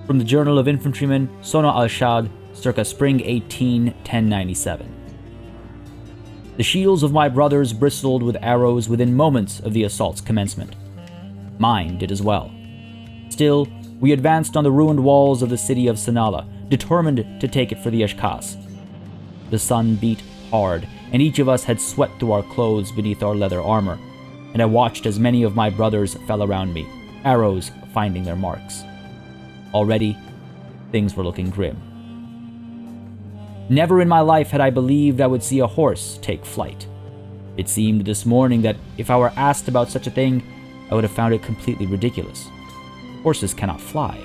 From the Journal of Infantryman, Sona al-Shad, circa spring 1097. The shields of my brothers bristled with arrows within moments of the assault's commencement. Mine did as well. Still, we advanced on the ruined walls of the city of Sanala, determined to take it for the Eshkas. The sun beat hard, and each of us had sweat through our clothes beneath our leather armor, and I watched as many of my brothers fell around me, arrows finding their marks. Already, things were looking grim. Never in my life had I believed I would see a horse take flight. It seemed this morning that if I were asked about such a thing, I would have found it completely ridiculous. Horses cannot fly.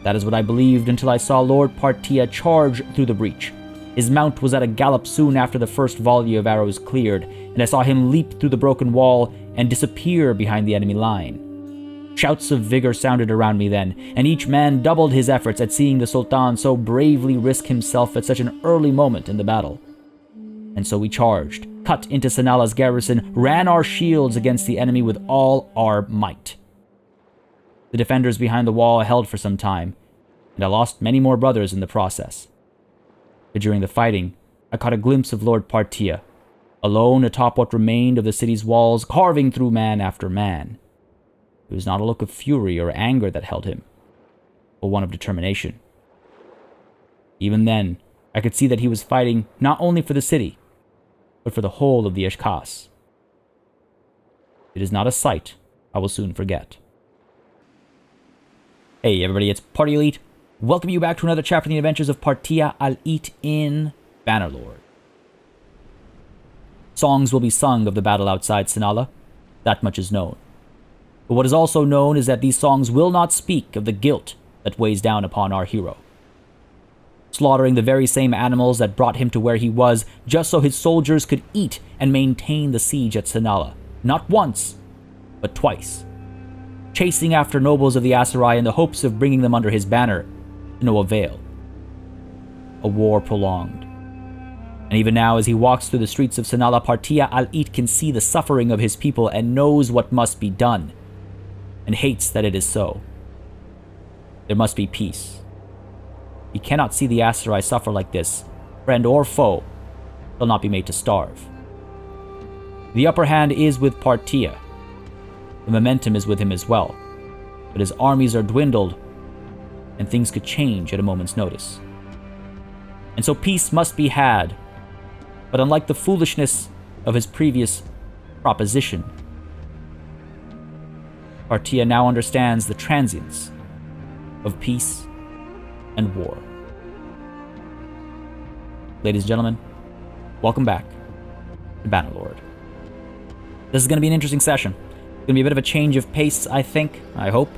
That is what I believed until I saw Lord Partia charge through the breach. His mount was at a gallop soon after the first volley of arrows cleared, and I saw him leap through the broken wall and disappear behind the enemy line. Shouts of vigor sounded around me then, and each man doubled his efforts at seeing the Sultan so bravely risk himself at such an early moment in the battle. And so we charged, cut into Sanala's garrison, ran our shields against the enemy with all our might. The defenders behind the wall held for some time, and I lost many more brothers in the process. But during the fighting, I caught a glimpse of Lord Partia, alone atop what remained of the city's walls, carving through man after man. It was not a look of fury or anger that held him, but one of determination. Even then, I could see that he was fighting not only for the city, but for the whole of the Eshkas. It is not a sight I will soon forget. Hey everybody, it's Party Elite. Welcome you back to another chapter in the adventures of Partia al-It in Bannerlord. Songs will be sung of the battle outside Sanala. That much is known. But what is also known is that these songs will not speak of the guilt that weighs down upon our hero. Slaughtering the very same animals that brought him to where he was, just so his soldiers could eat and maintain the siege at Sanala. Not once, but twice. Chasing after nobles of the Aserai in the hopes of bringing them under his banner, to no avail. A war prolonged. And even now, as he walks through the streets of Sanala, Partia al-It can see the suffering of his people and knows what must be done, and hates that it is so. There must be peace. He cannot see the Aserai suffer like this. Friend or foe shall not be made to starve. The upper hand is with Partia. The momentum is with him as well, but his armies are dwindled, and things could change at a moment's notice. And so peace must be had, but unlike the foolishness of his previous proposition, Partia now understands the transience of peace and war. Ladies and gentlemen, welcome back to Bannerlord. This is going to be an interesting session. It's going to be a bit of a change of pace, I think, I hope.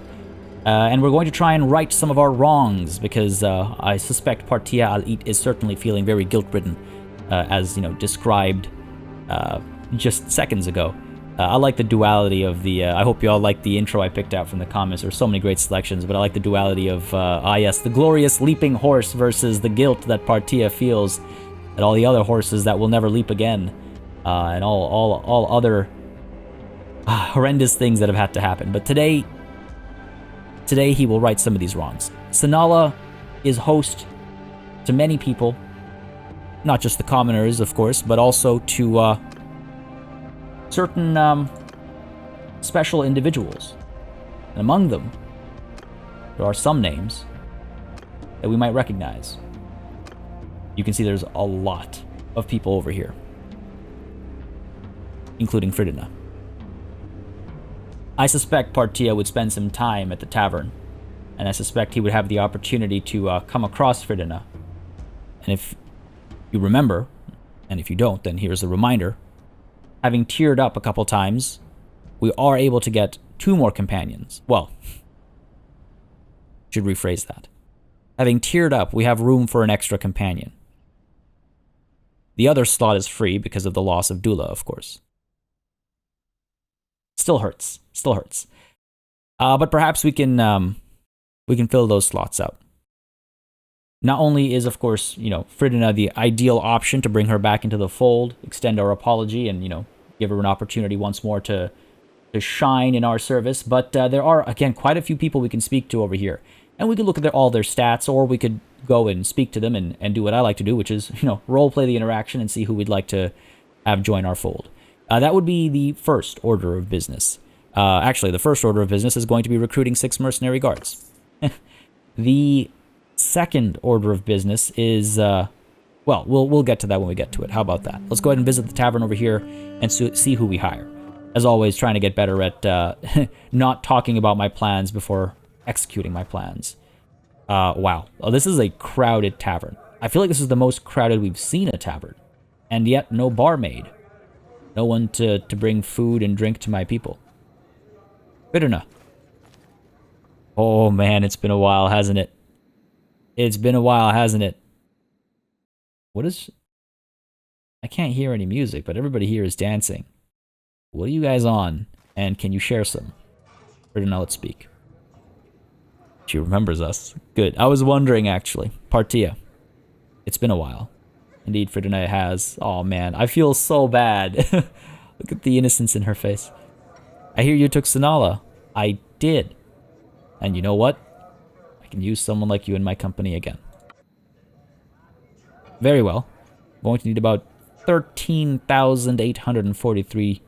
And we're going to try and right some of our wrongs, because I suspect Partia al-It is certainly feeling very guilt-ridden, as, described just seconds ago. I like the duality of the... I hope you all like the intro I picked out from the comments. There's so many great selections, but I like the duality of, the glorious leaping horse versus the guilt that Partia feels at all the other horses that will never leap again, and all other horrendous things that have had to happen. But today he will right some of these wrongs. Sanala is host to many people, not just the commoners, of course, but also to certain special individuals. And among them, there are some names that we might recognize. You can see there's a lot of people over here, including Fridina. I suspect Partia would spend some time at the tavern, and I suspect he would have the opportunity to come across Fridina. And if you remember, and if you don't, then here's a reminder. Having tiered up a couple times, we are able to get 2 more companions. Well, should rephrase that. Having tiered up, we have room for an extra companion. The other slot is free because of the loss of Dula, of course. Still hurts. But perhaps we can fill those slots out. Not only is, of course, Fridina the ideal option to bring her back into the fold, extend our apology, and, give her an opportunity once more to shine in our service, but there are, again, quite a few people we can speak to over here. and we could look at all their stats, or we could go and speak to them and do what I like to do, which is, role play the interaction and see who we'd like to have join our fold. That would be the first order of business. Actually, the first order of business is going to be recruiting 6 mercenary guards. The second order of business is, well, we'll get to that when we get to it. How about that? Let's go ahead and visit the tavern over here and see who we hire. As always, trying to get better at not talking about my plans before executing my plans. Wow. Oh, this is a crowded tavern. I feel like this is the most crowded we've seen a tavern. And yet, no barmaid. No one to bring food and drink to my people. Bitterness. Oh man, it's been a while, hasn't it? It's been a while, hasn't it? What is... I can't hear any music, but everybody here is dancing. What are you guys on? And can you share some? Bitterness, let's speak. She remembers us. Good. I was wondering, actually. Partia. It's been a while. Indeed, Fridonite has. Oh man, I feel so bad. Look at the innocence in her face. I hear you took Sonala. I did. And you know what? I can use someone like you in my company again. Very well. I'm going to need about 13,843.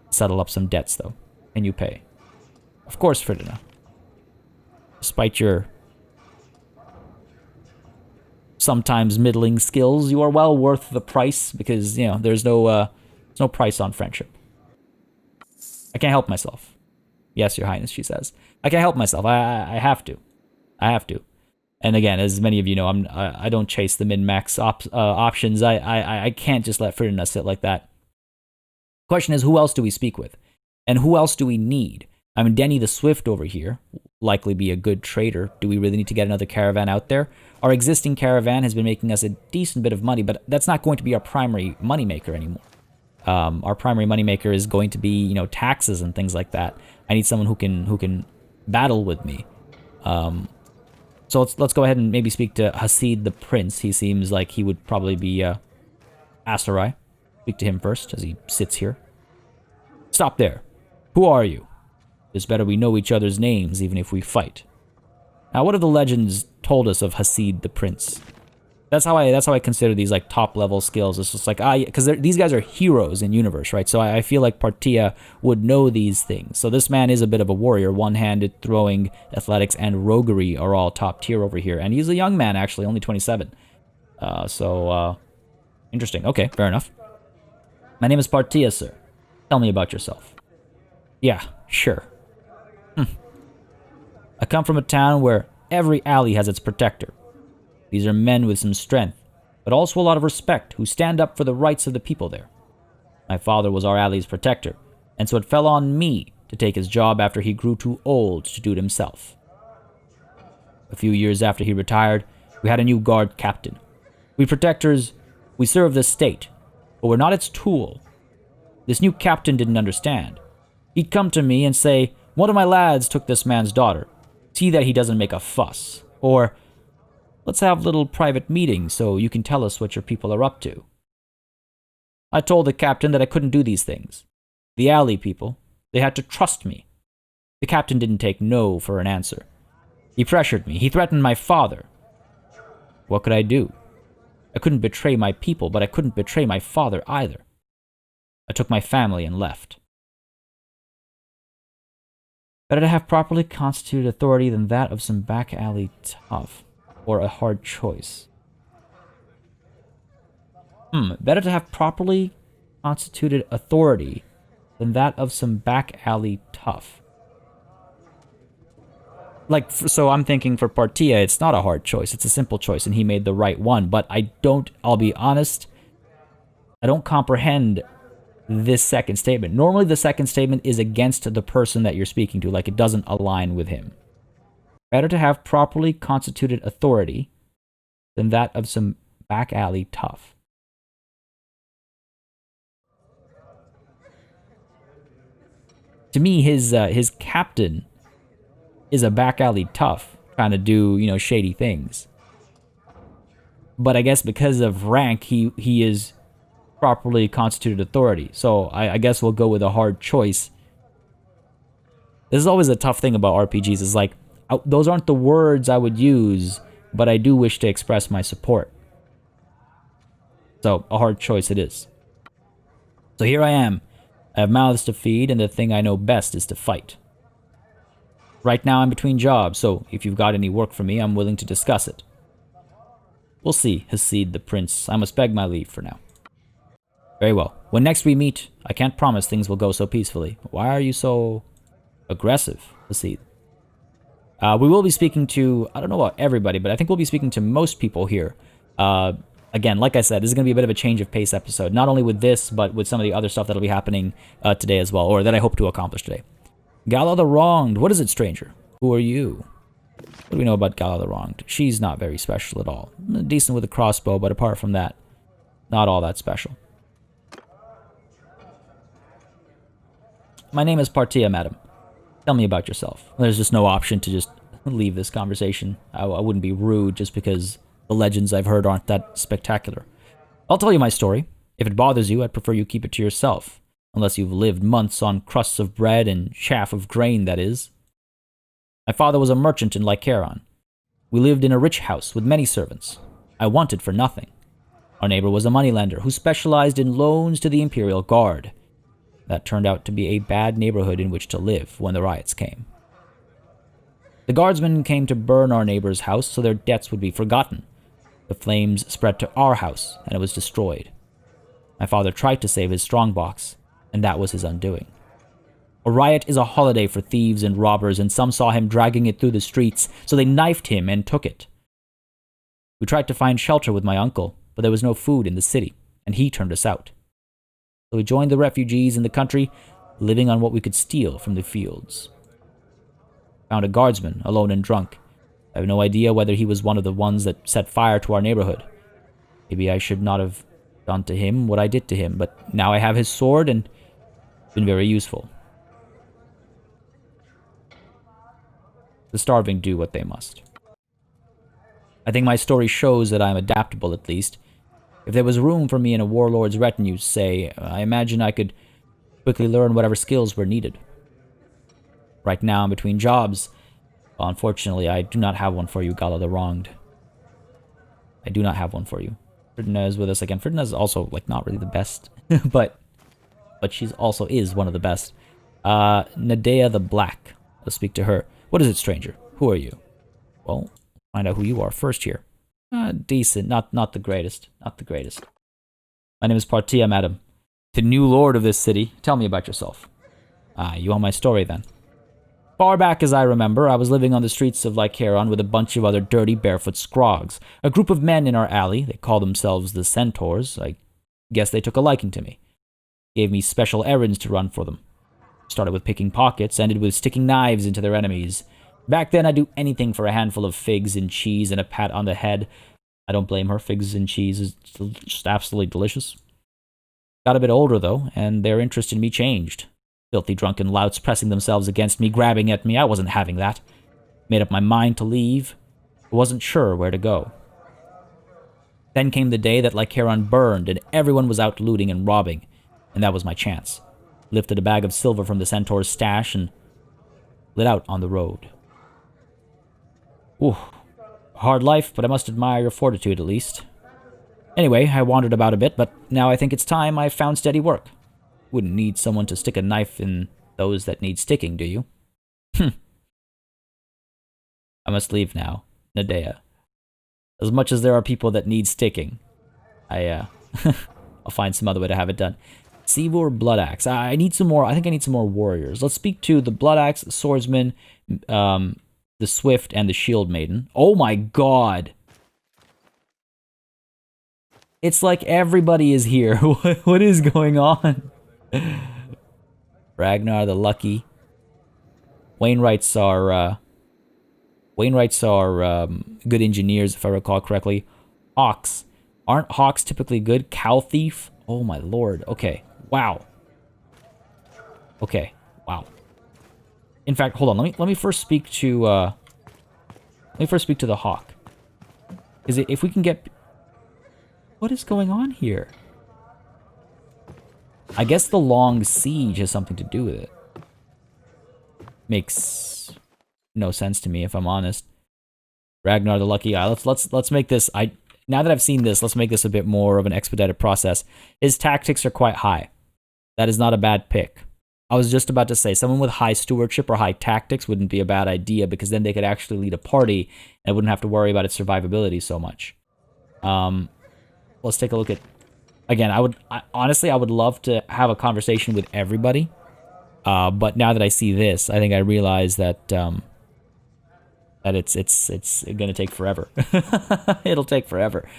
Settle up some debts, though. And you pay. Of course, Fridonite. Despite your sometimes middling skills, you are well worth the price because, there's no price on friendship. I can't help myself. Yes, Your Highness, she says. I can't help myself. I have to. I have to. And again, as many of you know, I don't chase the min-max options. I can't just let Fridonite sit like that. Question is, who else do we speak with? And who else do we need? I mean, Denny the Swift over here, likely be a good trader. Do we really need to get another caravan out there? Our existing caravan has been making us a decent bit of money, but that's not going to be our primary moneymaker anymore. Our primary moneymaker is going to be, taxes and things like that. I need someone who can battle with me. So let's go ahead and maybe speak to Hasid the Prince. He seems like he would probably be Aserai. Speak to him first as he sits here. Stop there. Who are you? It's better we know each other's names even if we fight. Now, what have the legends told us of Hasid the Prince? That's how I consider these like top level skills. It's just like because these guys are heroes in universe, right? So I feel like Partia would know these things. So this man is a bit of a warrior. One-handed throwing, athletics, and roguery are all top tier over here, and he's a young man actually, only 27. Interesting. Okay, fair enough. My name is Partia, sir. Tell me about yourself. Yeah, sure. I come from a town where every alley has its protector. These are men with some strength, but also a lot of respect, who stand up for the rights of the people there. My father was our alley's protector, and so it fell on me to take his job after he grew too old to do it himself. A few years after he retired, we had a new guard captain. We protectors, we serve the state, but we're not its tool. This new captain didn't understand. He'd come to me and say, "One of my lads took this man's daughter. See that he doesn't make a fuss." Or, "Let's have little private meetings so you can tell us what your people are up to." I told the captain that I couldn't do these things. The alley people, they had to trust me. The captain didn't take no for an answer. He pressured me. He threatened my father. What could I do? I couldn't betray my people, but I couldn't betray my father either. I took my family and left. Better to have properly constituted authority than that of some back alley tough, or a hard choice. Better to have properly constituted authority than that of some back alley tough. So I'm thinking for Partia, it's not a hard choice, it's a simple choice, and he made the right one, but I'll be honest, I don't comprehend this second statement. Normally the second statement is against the person that you're speaking to, like it doesn't align with him. Better to have properly constituted authority than that of some back alley tough. To me, his captain is a back alley tough, trying to do, shady things. But I guess because of rank, he is properly constituted authority. So I guess we'll go with a hard choice. This is always a tough thing about RPGs, is like, Those aren't the words I would use, but I do wish to express my support. So, a hard choice it is. So here I am. I have mouths to feed, and the thing I know best is to fight. Right now I'm between jobs, so if you've got any work for me, I'm willing to discuss it. We'll see, Hasid the prince. I must beg my leave for now. Very well. When next we meet, I can't promise things will go so peacefully. Why are you so aggressive, Hasid? We will be speaking to, I don't know about everybody, but I think we'll be speaking to most people here. Again, like I said, this is going to be a bit of a change of pace episode, not only with this, but with some of the other stuff that'll be happening today as well, or that I hope to accomplish today. Gala the Wronged. What is it, stranger? Who are you? What do we know about Gala the Wronged? She's not very special at all. Decent with a crossbow, but apart from that, not all that special. My name is Partia, madam. Tell me about yourself. There's just no option to just leave this conversation. I wouldn't be rude just because the legends I've heard aren't that spectacular. I'll tell you my story. If it bothers you, I'd prefer you keep it to yourself. Unless you've lived months on crusts of bread and chaff of grain, that is. My father was a merchant in Lycaron. We lived in a rich house with many servants. I wanted for nothing. Our neighbor was a moneylender who specialized in loans to the Imperial Guard. That turned out to be a bad neighborhood in which to live when the riots came. The guardsmen came to burn our neighbor's house so their debts would be forgotten. The flames spread to our house, and it was destroyed. My father tried to save his strongbox, and that was his undoing. A riot is a holiday for thieves and robbers, and some saw him dragging it through the streets, so they knifed him and took it. We tried to find shelter with my uncle, but there was no food in the city, and he turned us out. So we joined the refugees in the country, living on what we could steal from the fields. Found a guardsman, alone and drunk. I have no idea whether he was one of the ones that set fire to our neighborhood. Maybe I should not have done to him what I did to him, but now I have his sword and it's been very useful. The starving do what they must. I think my story shows that I'm adaptable at least. If there was room for me in a warlord's retinue, say, I imagine I could quickly learn whatever skills were needed. Right now I'm between jobs. Well, unfortunately, I do not have one for you, Gala the Wronged. I do not have one for you. Ferdinand is with us again. Ferdinand is also, like, not really the best, but she's also is one of the best. Nadea the Black. Let's speak to her. What is it, stranger? Who are you? Well, find out who you are first here. Decent, not the greatest, not the greatest. My name is Partia, madam. The new lord of this city. Tell me about yourself. You want my story then? Far back as I remember, I was living on the streets of Lycaron with a bunch of other dirty, barefoot scrogs. A group of men in our alley, they call themselves the Centaurs. I guess they took a liking to me. Gave me special errands to run for them. Started with picking pockets, ended with sticking knives into their enemies. Back then, I'd do anything for a handful of figs and cheese and a pat on the head. I don't blame her. Figs and cheese is just absolutely delicious. Got a bit older, though, and their interest in me changed. Filthy drunken louts pressing themselves against me, grabbing at me. I wasn't having that. Made up my mind to leave. I wasn't sure where to go. Then came the day that Lycaron burned and everyone was out looting and robbing, and that was my chance. Lifted a bag of silver from the Centaur's stash and lit out on the road. Ooh, hard life, but I must admire your fortitude at least. Anyway, I wandered about a bit, but now I think it's time I found steady work. Wouldn't need someone to stick a knife in those that need sticking, do you? I must leave now, Nadea. As much as there are people that need sticking, I'll find some other way to have it done. Sivur Bloodaxe. I need some more. I think I need some more warriors. Let's speak to the Bloodaxe, Swordsman, the Swift, and the Shield Maiden. Oh my god! It's like everybody is here. What is going on? Ragnar the Lucky. Wainwrights are good engineers, if I recall correctly. Hawks. Aren't Hawks typically good? Cow Thief? Oh my lord. Okay. Wow. Okay. Wow. In fact, hold on. Let me first speak to the Hawk. Is it if we can get... What is going on here? I guess the long siege has something to do with it. Makes no sense to me, if I'm honest. Ragnar the Lucky. Let's make this. Now that I've seen this, let's make this a bit more of an expedited process. His tactics are quite high. That is not a bad pick. I was just about to say, someone with high stewardship or high tactics wouldn't be a bad idea, because then they could actually lead a party and I wouldn't have to worry about its survivability so much. Let's take a look at... Again, honestly, I would love to have a conversation with everybody. But now that I see this, I think I realize that it's gonna take forever. It'll take forever.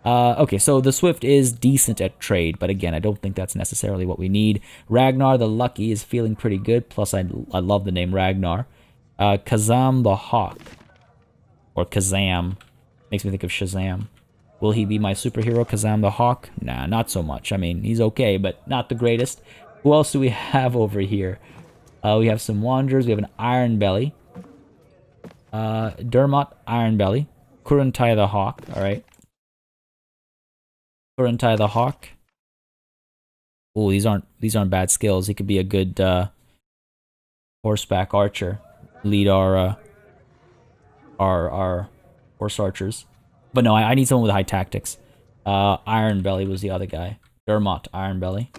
Okay, so the Swift is decent at trade, but again, I don't think that's necessarily what we need. Ragnar the Lucky is feeling pretty good, plus I love the name Ragnar. Kazam the Hawk, or Kazam, makes me think of Shazam. Will he be my superhero, Kazam the Hawk? Nah, not so much. I mean, he's okay, but not the greatest. Who else do we have over here? We have some Wanderers, we have an Iron Belly. Dermot, Iron Belly. Kurentai the Hawk, alright. Kurentai the Hawk. Oh, these aren't bad skills. He could be a good horseback archer. Lead our horse archers. But no, I need someone with high tactics. Iron Belly was the other guy. Dermot, Iron Belly.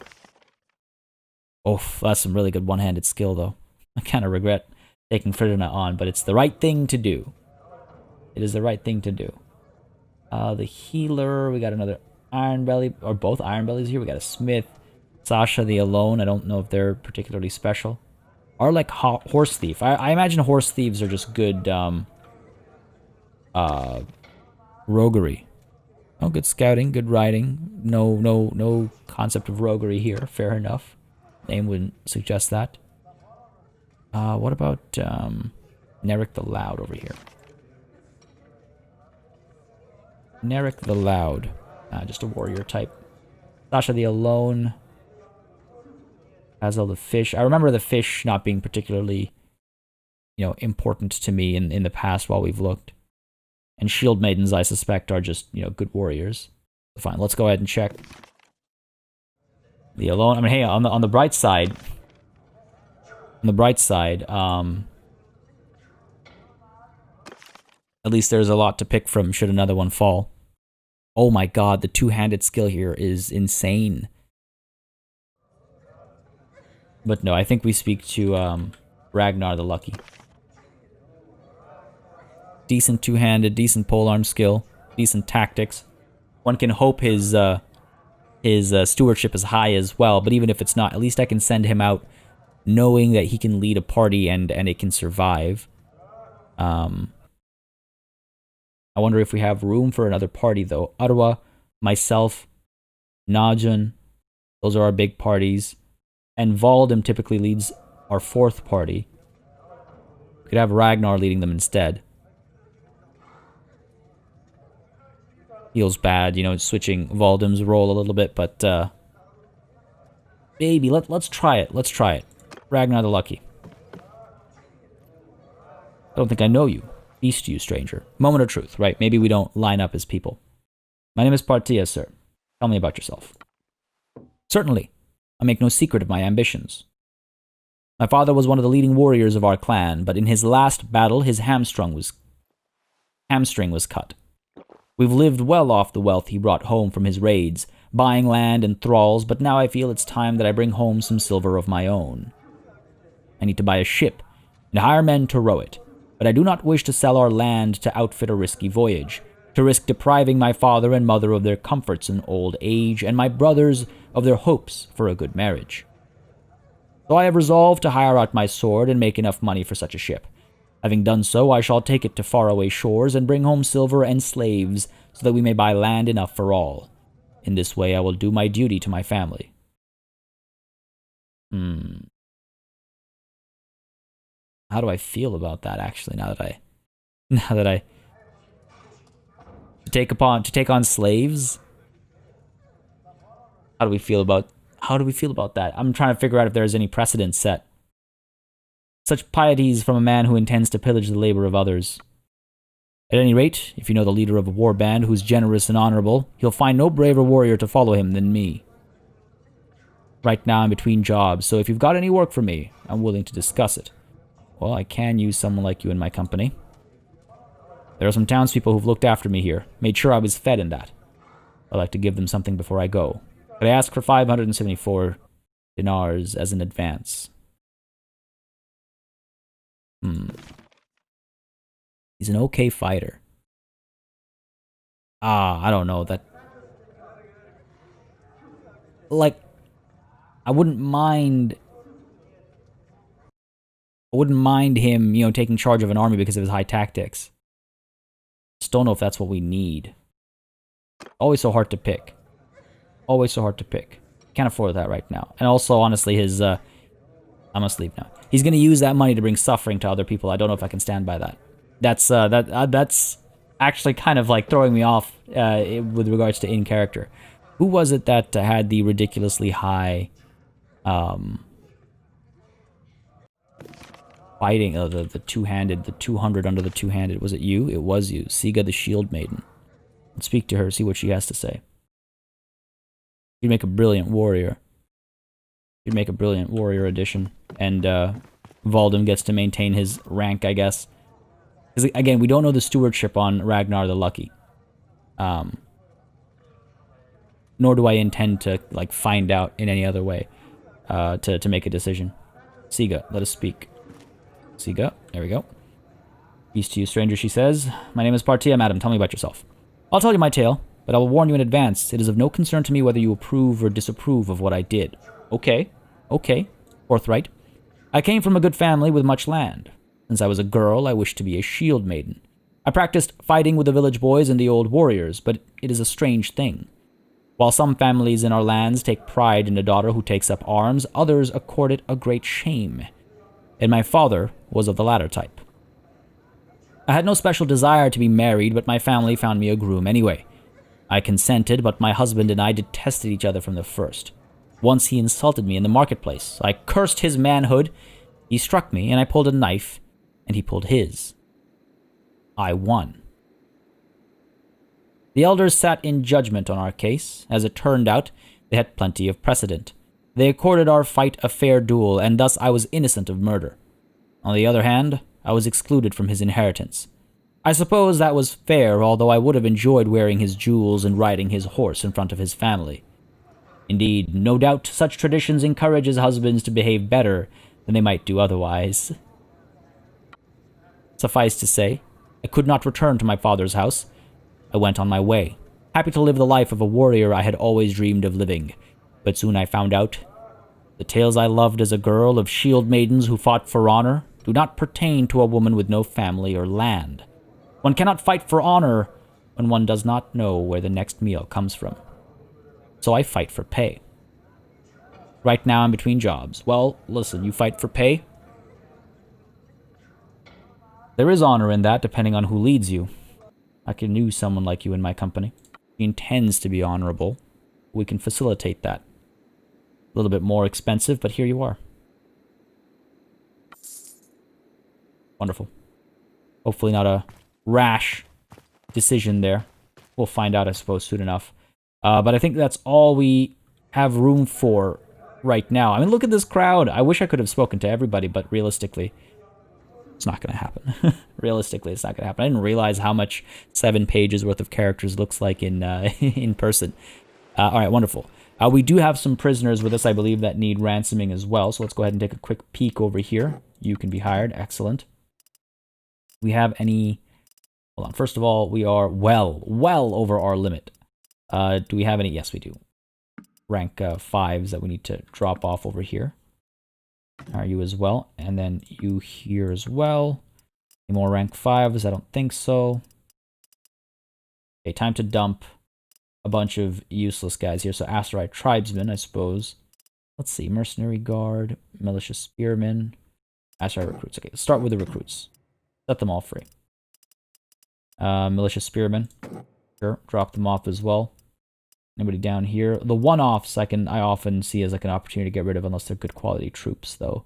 Oh, that's some really good one-handed skill, though. I kind of regret taking Ferdinand on, but it's the right thing to do. It is the right thing to do. The healer, we got another Iron Belly, or both Iron Bellies here. We got a Smith, Sasha the Alone. I don't know if they're particularly special. Or like Horse Thief. I imagine Horse Thieves are just good roguery. Oh, good scouting, good riding. No concept of roguery here. Fair enough. Name wouldn't suggest that. What about Neric the Loud over here? Neric the Loud. Just a warrior type. Sasha the Alone. Hazel the Fish. I remember the fish not being particularly, important to me in the past while we've looked. And Shield Maidens, I suspect, are just, good warriors. Fine, let's go ahead and check. The Alone. I mean, hey, on the bright side... On the bright side, at least there's a lot to pick from should another one fall. Oh my god, the two-handed skill here is insane. But no, I think we speak to Ragnar the Lucky. Decent two-handed, decent polearm skill, decent tactics. One can hope his stewardship is high as well, but even if it's not, at least I can send him out knowing that he can lead a party and it can survive. I wonder if we have room for another party, though. Arwa, myself, Najun, those are our big parties. And Valdem typically leads our fourth party. We could have Ragnar leading them instead. Feels bad, switching Valdem's role a little bit, but maybe let's try it. Let's try it. Ragnar the Lucky. I don't think I know you. Peace to you, stranger. Moment of truth, right? Maybe we don't line up as people. My name is Partia, sir. Tell me about yourself. Certainly. I make no secret of my ambitions. My father was one of the leading warriors of our clan, but in his last battle, his hamstring was cut. We've lived well off the wealth he brought home from his raids, buying land and thralls, but now I feel it's time that I bring home some silver of my own. I need to buy a ship and hire men to row it, but I do not wish to sell our land to outfit a risky voyage, to risk depriving my father and mother of their comforts in old age, and my brothers of their hopes for a good marriage. So I have resolved to hire out my sword and make enough money for such a ship. Having done so, I shall take it to faraway shores and bring home silver and slaves so that we may buy land enough for all. In this way, I will do my duty to my family. How do I feel about that, actually, now that I to take on slaves? How do we feel about that? I'm trying to figure out if there's any precedent set. Such pieties from a man who intends to pillage the labor of others. At any rate, if you know the leader of a war band who's generous and honorable, he'll find no braver warrior to follow him than me. Right now I'm between jobs, so if you've got any work for me, I'm willing to discuss it. Well, I can use someone like you in my company. There are some townspeople who've looked after me here, made sure I was fed in that. I'd like to give them something before I go. Could I ask for 574 dinars as an advance? He's an okay fighter. I don't know. That... Like, I wouldn't mind him, you know, taking charge of an army because of his high tactics. Just don't know if that's what we need. Always so hard to pick. Always so hard to pick. Can't afford that right now. And also, honestly, his, I must leave now. He's gonna use that money to bring suffering to other people. I don't know if I can stand by that. That's actually kind of like throwing me off with regards to in character. Who was it that had the ridiculously high fighting, the two-handed, the 200 under the two-handed? Was it you? It was you. Siga the Shield Maiden. Let's speak to her, see what she has to say. You'd make a brilliant warrior. You'd make a brilliant warrior addition. And Valdem gets to maintain his rank, I guess. Because, again, we don't know the stewardship on Ragnar the Lucky. Nor do I intend to, like, find out in any other way to make a decision. Siga, let us speak. Siga, there we go. Peace to you, stranger, she says. My name is Partia, madam. Tell me about yourself. I'll tell you my tale, but I will warn you in advance. It is of no concern to me whether you approve or disapprove of what I did. Okay. Okay. Forthright. I came from a good family with much land. Since I was a girl, I wished to be a shield maiden. I practiced fighting with the village boys and the old warriors, but it is a strange thing. While some families in our lands take pride in a daughter who takes up arms, others accord it a great shame. And my father was of the latter type. I had no special desire to be married, but my family found me a groom anyway. I consented, but my husband and I detested each other from the first. Once he insulted me in the marketplace. I cursed his manhood. He struck me, and I pulled a knife, and he pulled his. I won. The elders sat in judgment on our case. As it turned out, they had plenty of precedent. They accorded our fight a fair duel, and thus I was innocent of murder. On the other hand, I was excluded from his inheritance. I suppose that was fair, although I would have enjoyed wearing his jewels and riding his horse in front of his family. Indeed, no doubt such traditions encourage husbands to behave better than they might do otherwise. Suffice to say, I could not return to my father's house. I went on my way, happy to live the life of a warrior I had always dreamed of living. But soon I found out the tales I loved as a girl of shield maidens who fought for honor do not pertain to a woman with no family or land. One cannot fight for honor when one does not know where the next meal comes from. So I fight for pay. Right now I'm between jobs. Well, listen, you fight for pay? There is honor in that, depending on who leads you. I can use someone like you in my company. He intends to be honorable. We can facilitate that. A little bit more expensive, but here you are. Wonderful. Hopefully not a rash decision there. We'll find out, I suppose, soon enough. But I think that's all we have room for right now. I mean, look at this crowd. I wish I could have spoken to everybody, but realistically, it's not going to happen. Realistically, it's not going to happen. I didn't realize how much 7 pages worth of characters looks like in in person. All right, wonderful. We do have some prisoners with us, I believe, that need ransoming as well. So let's go ahead and take a quick peek over here. You can be hired. Excellent. We have any... Hold on. First of all, we are well over our limit. Do we have any? Yes, we do. Rank 5s that we need to drop off over here. Are you as well? And then you here as well. Any more rank 5s? I don't think so. Okay, time to dump a bunch of useless guys here. So Aserai tribesmen, I suppose. Let's see. Mercenary guard, militia spearmen, Aserai recruits. Okay, let's start with the recruits. Set them all free. Militia spearmen. Sure, drop them off as well. Anybody down here? The one-offs I often see as like an opportunity to get rid of unless they're good quality troops, though.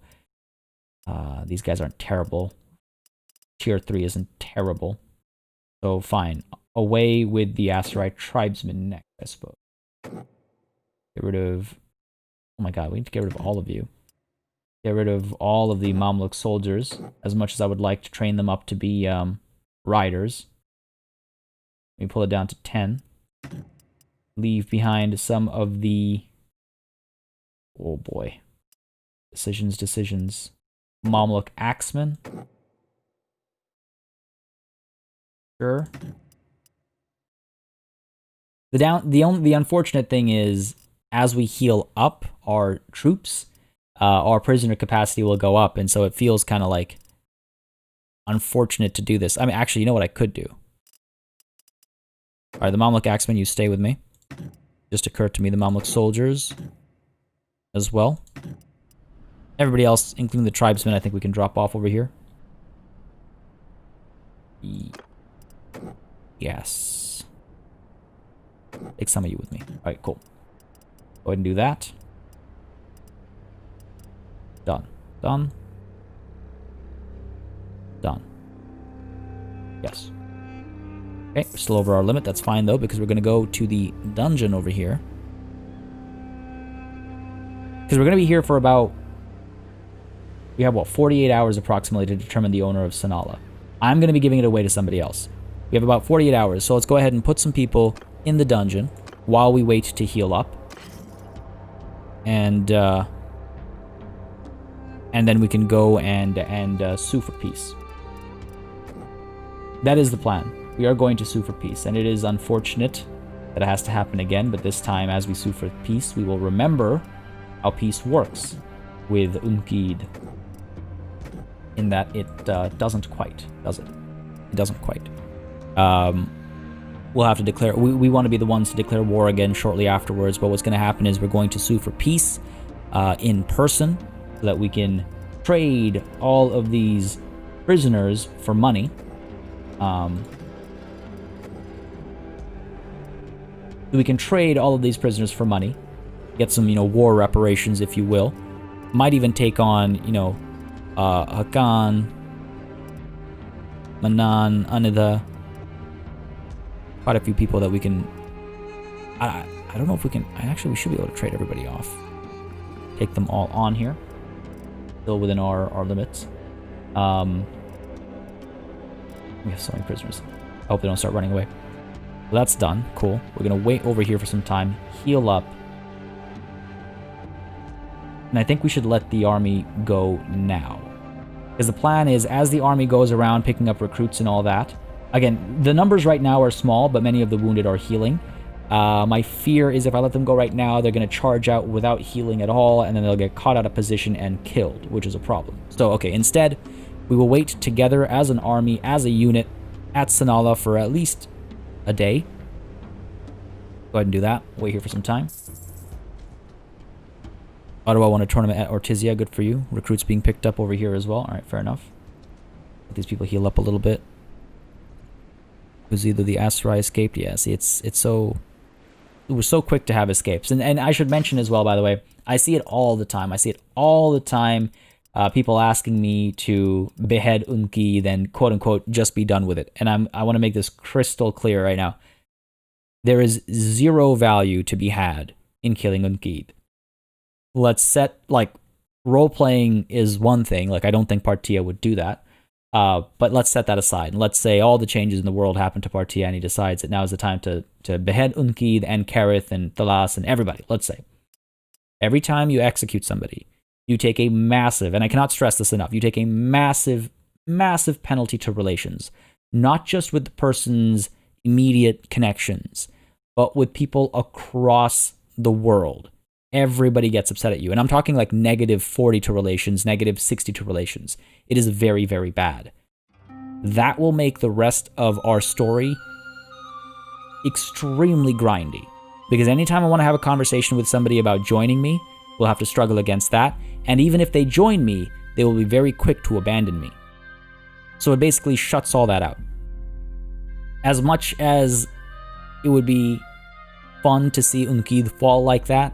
These guys aren't terrible. Tier 3 isn't terrible. So fine. Away with the Aserai tribesmen next, I suppose. Get rid of... Oh my god, we need to get rid of all of you. Get rid of all of the Mamluk soldiers, as much as I would like to train them up to be riders. Let me pull it down to 10. Leave behind some of the... Oh boy. Decisions. Mamluk axemen. Sure. The unfortunate thing is, as we heal up our troops, our prisoner capacity will go up, and so it feels kind of like unfortunate to do this. I mean, actually, you know what I could do? Alright, the Mamluk axemen, you stay with me. Just occurred to me, the Mamluk soldiers as well. Everybody else, including the tribesmen, I think we can drop off over here. Yes. Take some of you with me. Alright, cool. Go ahead and do that. Done. Done. Done. Yes. Okay, we're still over our limit. That's fine, though, because we're going to go to the dungeon over here. Because we're going to be here for about... We have, what, 48 hours approximately to determine the owner of Sanala. I'm going to be giving it away to somebody else. We have about 48 hours, so let's go ahead and put some people in the dungeon while we wait to heal up. And then we can go and sue for peace. That is the plan. We are going to sue for peace, and it is unfortunate that it has to happen again, but this time, as we sue for peace, we will remember how peace works with Unkid. In that it doesn't quite, does it? It doesn't quite. We'll have to declare... We want to be the ones to declare war again shortly afterwards, but what's going to happen is we're going to sue for peace in person so that we can trade all of these prisoners for money. We can trade all of these prisoners for money, get some, war reparations, if you will. Might even take on, Hakan, Manan, Anida. Quite a few people that we can... I don't know if we can... Actually, we should be able to trade everybody off. Take them all on here. Still within our limits. We have so many prisoners. I hope they don't start running away. Well, that's done. Cool. We're going to wait over here for some time. Heal up. And I think we should let the army go now. Because the plan is, as the army goes around picking up recruits and all that... Again, the numbers right now are small, but many of the wounded are healing. My fear is if I let them go right now, they're going to charge out without healing at all, and then they'll get caught out of position and killed, which is a problem. So, okay, instead, we will wait together as an army, as a unit, at Sanala for at least a day. Go ahead and do that. Wait here for some time. Ottawa won a tournament at Ortizia. Good for you. Recruits being picked up over here as well. Alright, fair enough. Let these people heal up a little bit. It was either the Aserai escaped. Yeah, see, it's so... It was so quick to have escapes. And I should mention as well, by the way, I see it all the time. I see it all the time. People asking me to behead Unki, then quote-unquote just be done with it. And I want to make this crystal clear right now. There is zero value to be had in killing Unki. Let's set, like, role-playing is one thing. Like, I don't think Partia would do that. But let's set that aside. And let's say all the changes in the world happen to Partia and he decides that now is the time to behead Unkid and Karith and Thalas and everybody. Let's say. Every time you execute somebody, you take a massive, and I cannot stress this enough, you take a massive, massive penalty to relations. Not just with the person's immediate connections, but with people across the world. Everybody gets upset at you. And I'm talking like -40 to relations, -60 to relations. It is very, very bad. That will make the rest of our story extremely grindy. Because anytime I want to have a conversation with somebody about joining me, we'll have to struggle against that. And even if they join me, they will be very quick to abandon me. So it basically shuts all that out. As much as it would be fun to see Unkid fall like that,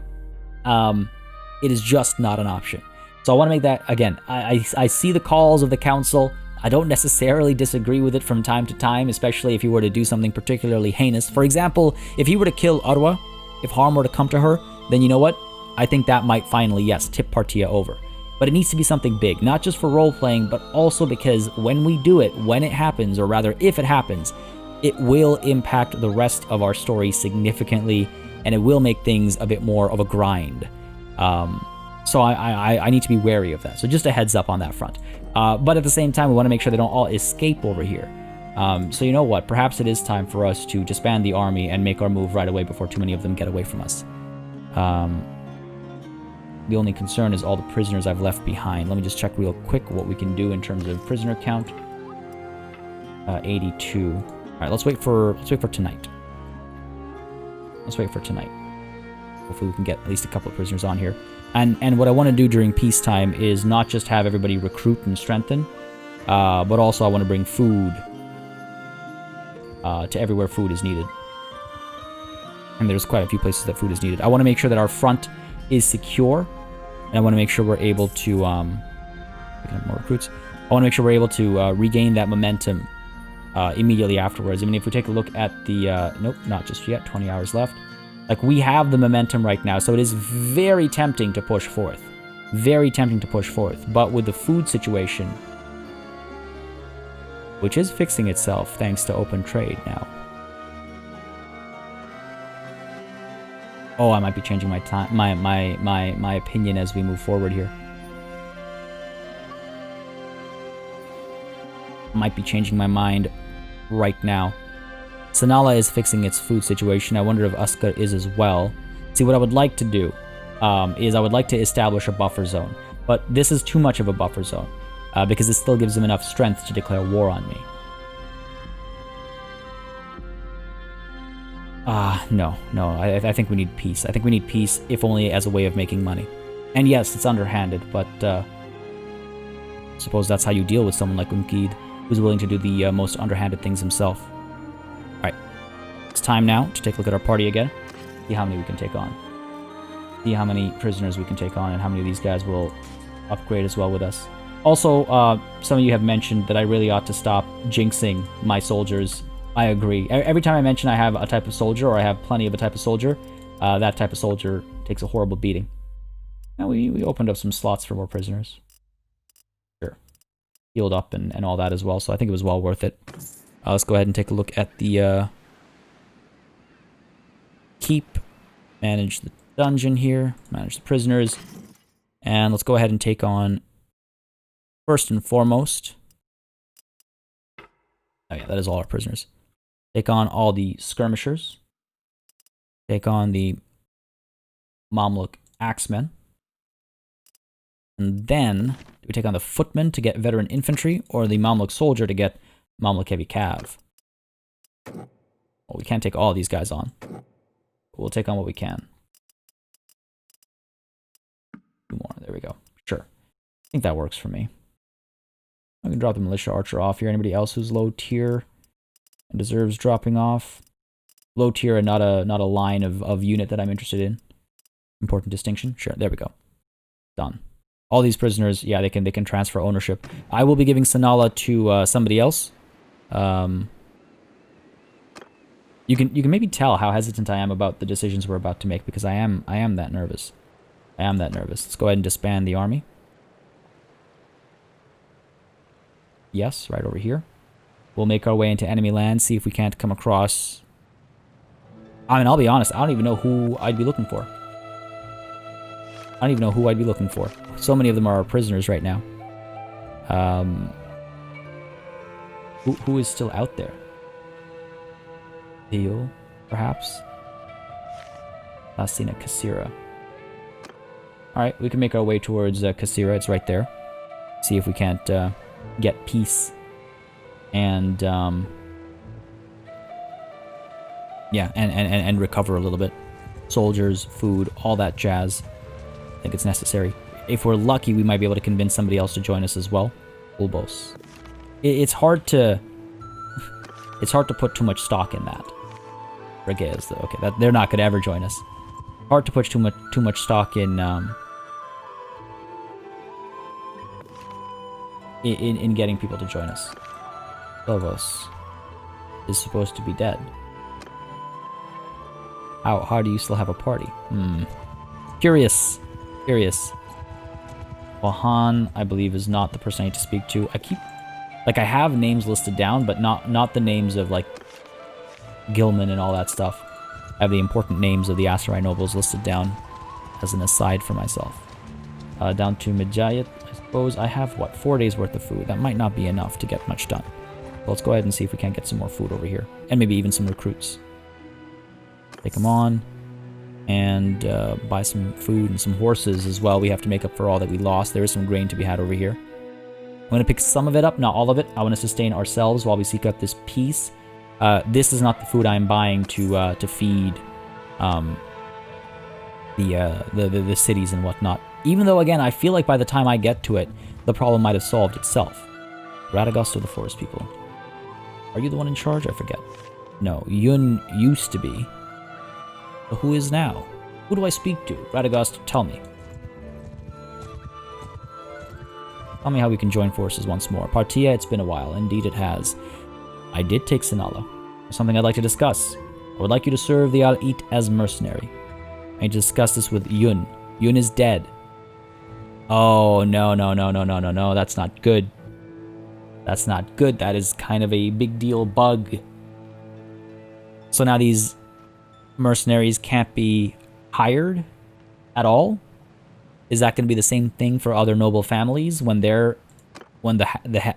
it is just not an option. So I want to make that, again, I see the calls of the council. I don't necessarily disagree with it from time to time, especially if he were to do something particularly heinous. For example, if he were to kill Arwa, if harm were to come to her, then you know what? I think that might finally, yes, tip Partia over. But it needs to be something big, not just for role-playing, but also because when we do it, when it happens, or rather if it happens, it will impact the rest of our story significantly, and it will make things a bit more of a grind. So I need to be wary of that. So just a heads up on that front. But at the same time, we want to make sure they don't all escape over here. So you know what? Perhaps it is time for us to disband the army and make our move right away before too many of them get away from us. The only concern is all the prisoners I've left behind. Let me just check real quick what we can do in terms of prisoner count. 82. All right, let's wait for tonight. Let's wait for tonight. Hopefully we can get at least a couple of prisoners on here. And what I want to do during peacetime is not just have everybody recruit and strengthen, but also I want to bring food to everywhere food is needed. And there's quite a few places that food is needed. I want to make sure that our front is secure, and I want to make sure we're able to picking up more recruits. I want to make sure we're able to regain that momentum immediately afterwards. I mean, if we take a look at the nope, not just yet. 20 hours left. Like, we have the momentum right now, so it is very tempting to push forth. Very tempting to push forth. But with the food situation, which is fixing itself thanks to open trade now. Oh, I might be changing my time, my opinion as we move forward here. Might be changing my mind right now. Sanala is fixing its food situation. I wonder if Uska is as well. See, what I would like to do is I would like to establish a buffer zone. But this is too much of a buffer zone because it still gives them enough strength to declare war on me. No. I think we need peace. I think we need peace, if only as a way of making money. And yes, it's underhanded, but suppose that's how you deal with someone like Unkid, who's willing to do the most underhanded things himself. Alright, it's time now to take a look at our party again. See how many we can take on. See how many prisoners we can take on, and how many of these guys will upgrade as well with us. Also, some of you have mentioned that I really ought to stop jinxing my soldiers. I agree. Every time I mention I have a type of soldier, or I have plenty of a type of soldier, that type of soldier takes a horrible beating. Now we opened up some slots for more prisoners. Sure. Healed up and all that as well, so I think it was well worth it. Let's go ahead and take a look at the keep. Manage the dungeon here. Manage the prisoners. And let's go ahead and take on, first and foremost... Oh yeah, that is all our prisoners. Take on all the skirmishers. Take on the Mamluk axemen. And then, do we take on the footmen to get veteran infantry, or the Mamluk soldier to get Mamluk heavy cav? Well, we can't take all these guys on. We'll take on what we can. 2 more, there we go. Sure. I think that works for me. I can drop the militia archer off here. Anybody else who's low tier and deserves dropping off? Low tier and not a line of unit that I'm interested in. Important distinction. Sure, there we go. Done. All these prisoners, yeah, they can transfer ownership. I will be giving Sanala to somebody else. You can maybe tell how hesitant I am about the decisions we're about to make, because I am that nervous. I am that nervous. Let's go ahead and disband the army. Yes, right over here. We'll make our way into enemy land, see if we can't come across... I mean, I'll be honest, I don't even know who I'd be looking for. I don't even know who I'd be looking for. So many of them are our prisoners right now. Who is still out there? Theo, perhaps? Last seen at Kasira. Alright, we can make our way towards Kasira, it's right there. See if we can't get peace. And, yeah, and recover a little bit. Soldiers, food, all that jazz. I think it's necessary. If we're lucky, we might be able to convince somebody else to join us as well. Ulbos. It's hard to... It's hard to put too much stock in that. Regez, though. Okay, they're not going to ever join us. Hard to put too much stock in getting people to join us. Lobos is supposed to be dead. How do you still have a party? Curious. Wahan, I believe, is not the person I need to speak to. I have names listed down, but not the names of, like, Gilman and all that stuff. I have the important names of the Aserai nobles listed down as an aside for myself. Down to Midjayat, I suppose. I have, what, 4 days worth of food. That might not be enough to get much done. So let's go ahead and see if we can't get some more food over here. And maybe even some recruits. Take them on. And buy some food and some horses as well. We have to make up for all that we lost. There is some grain to be had over here. I'm going to pick some of it up, not all of it. I want to sustain ourselves while we seek out this peace. This is not the food I'm buying to feed the cities and whatnot. Even though, again, I feel like by the time I get to it, the problem might have solved itself. Radagast or the forest people? Are you the one in charge? I forget. No, Yun used to be. But who is now? Who do I speak to? Radagast, tell me. Tell me how we can join forces once more. Partia, it's been a while. Indeed it has. I did take Sinala. There's something I'd like to discuss. I would like you to serve the Al-Eat as mercenary. I need to discuss this with Yun. Yun is dead. Oh, no. That's not good. That's not good. That is kind of a big deal bug. So now these mercenaries can't be hired at all? Is that going to be the same thing for other noble families when the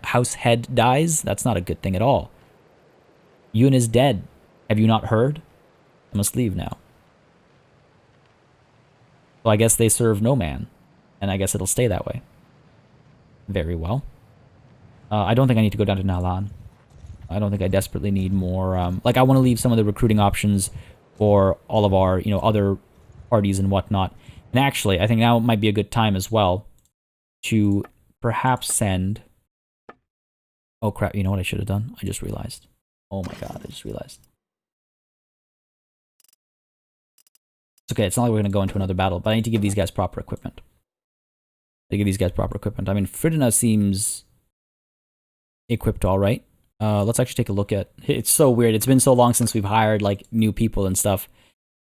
house head dies? That's not a good thing at all. Yun is dead. Have you not heard? I must leave now. So I guess they serve no man, and I guess it'll stay that way. Very well. I don't think I need to go down to Nalan. I don't think I desperately need more. I want to leave some of the recruiting options for all of our, other parties and whatnot. And actually, I think now might be a good time as well to perhaps send... Oh, crap. You know what I should have done? I just realized. Oh, my God. I just realized. It's okay. It's not like we're going to go into another battle, but I need to give these guys proper equipment. I mean, Fridina seems equipped all right. Let's actually take a look at... It's so weird. It's been so long since we've hired, new people and stuff.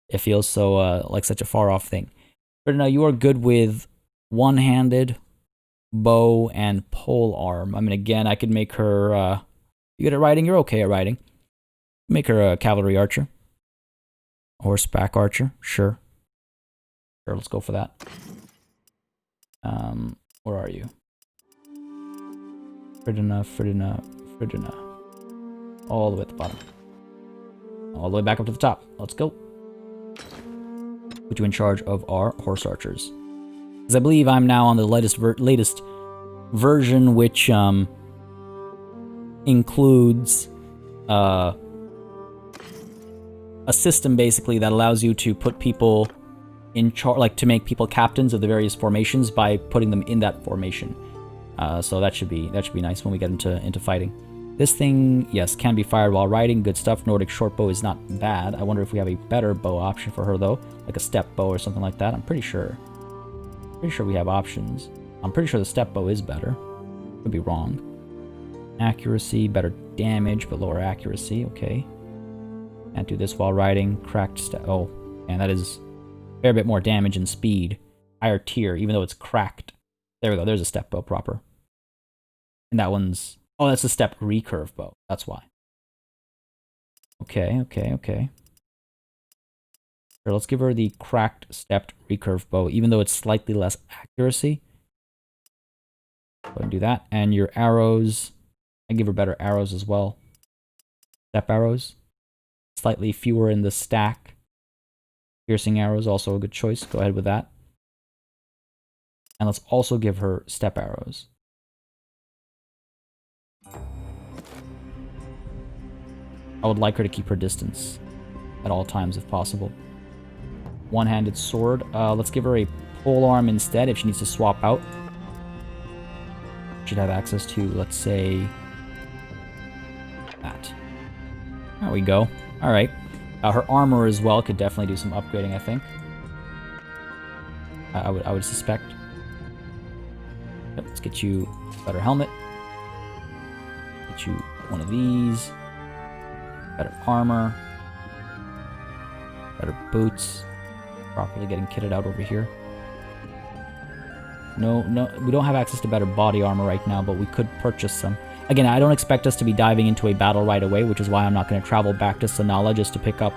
It feels so, like such a far-off thing. But no, you are good with one-handed, bow, and pole arm. I mean, again, I could make her... you good at riding? You're okay at riding. Make her a cavalry archer. Horseback archer. Sure. Sure, let's go for that. Where are you? Fridina. All the way at the bottom. All the way back up to the top. Let's go. Put you in charge of our horse archers. Because I believe I'm now on the latest version, which includes a system basically that allows you to put people in charge, to make people captains of the various formations by putting them in that formation. So that should be nice when we get into fighting. This thing, yes, can be fired while riding. Good stuff. Nordic shortbow is not bad. I wonder if we have a better bow option for her, though. Like a step bow or something like that. I'm pretty sure. We have options. I'm pretty sure the step bow is better. Could be wrong. Accuracy, better damage, but lower accuracy. Okay. Can't do this while riding. Cracked step. Oh, and that is a fair bit more damage and speed. Higher tier, even though it's cracked. There we go. There's a step bow proper. And that one's... Oh, that's a step recurve bow. That's why. Okay. Sure, let's give her the cracked stepped recurve bow, even though it's slightly less accuracy. Go ahead and do that. And your arrows, I give her better arrows as well. Step arrows. Slightly fewer in the stack. Piercing arrows, also a good choice. Go ahead with that. And let's also give her step arrows. I would like her to keep her distance at all times if possible. One-handed sword. Let's give her a polearm instead if she needs to swap out. Should have access to, let's say, that. There we go. All right. Her armor as well could definitely do some upgrading, I think. I would suspect. Yep, let's get you a better helmet. Get you one of these. Better armor. Better boots. Properly getting kitted out over here. No, we don't have access to better body armor right now, but we could purchase some. Again, I don't expect us to be diving into a battle right away, which is why I'm not going to travel back to Sanala just to pick up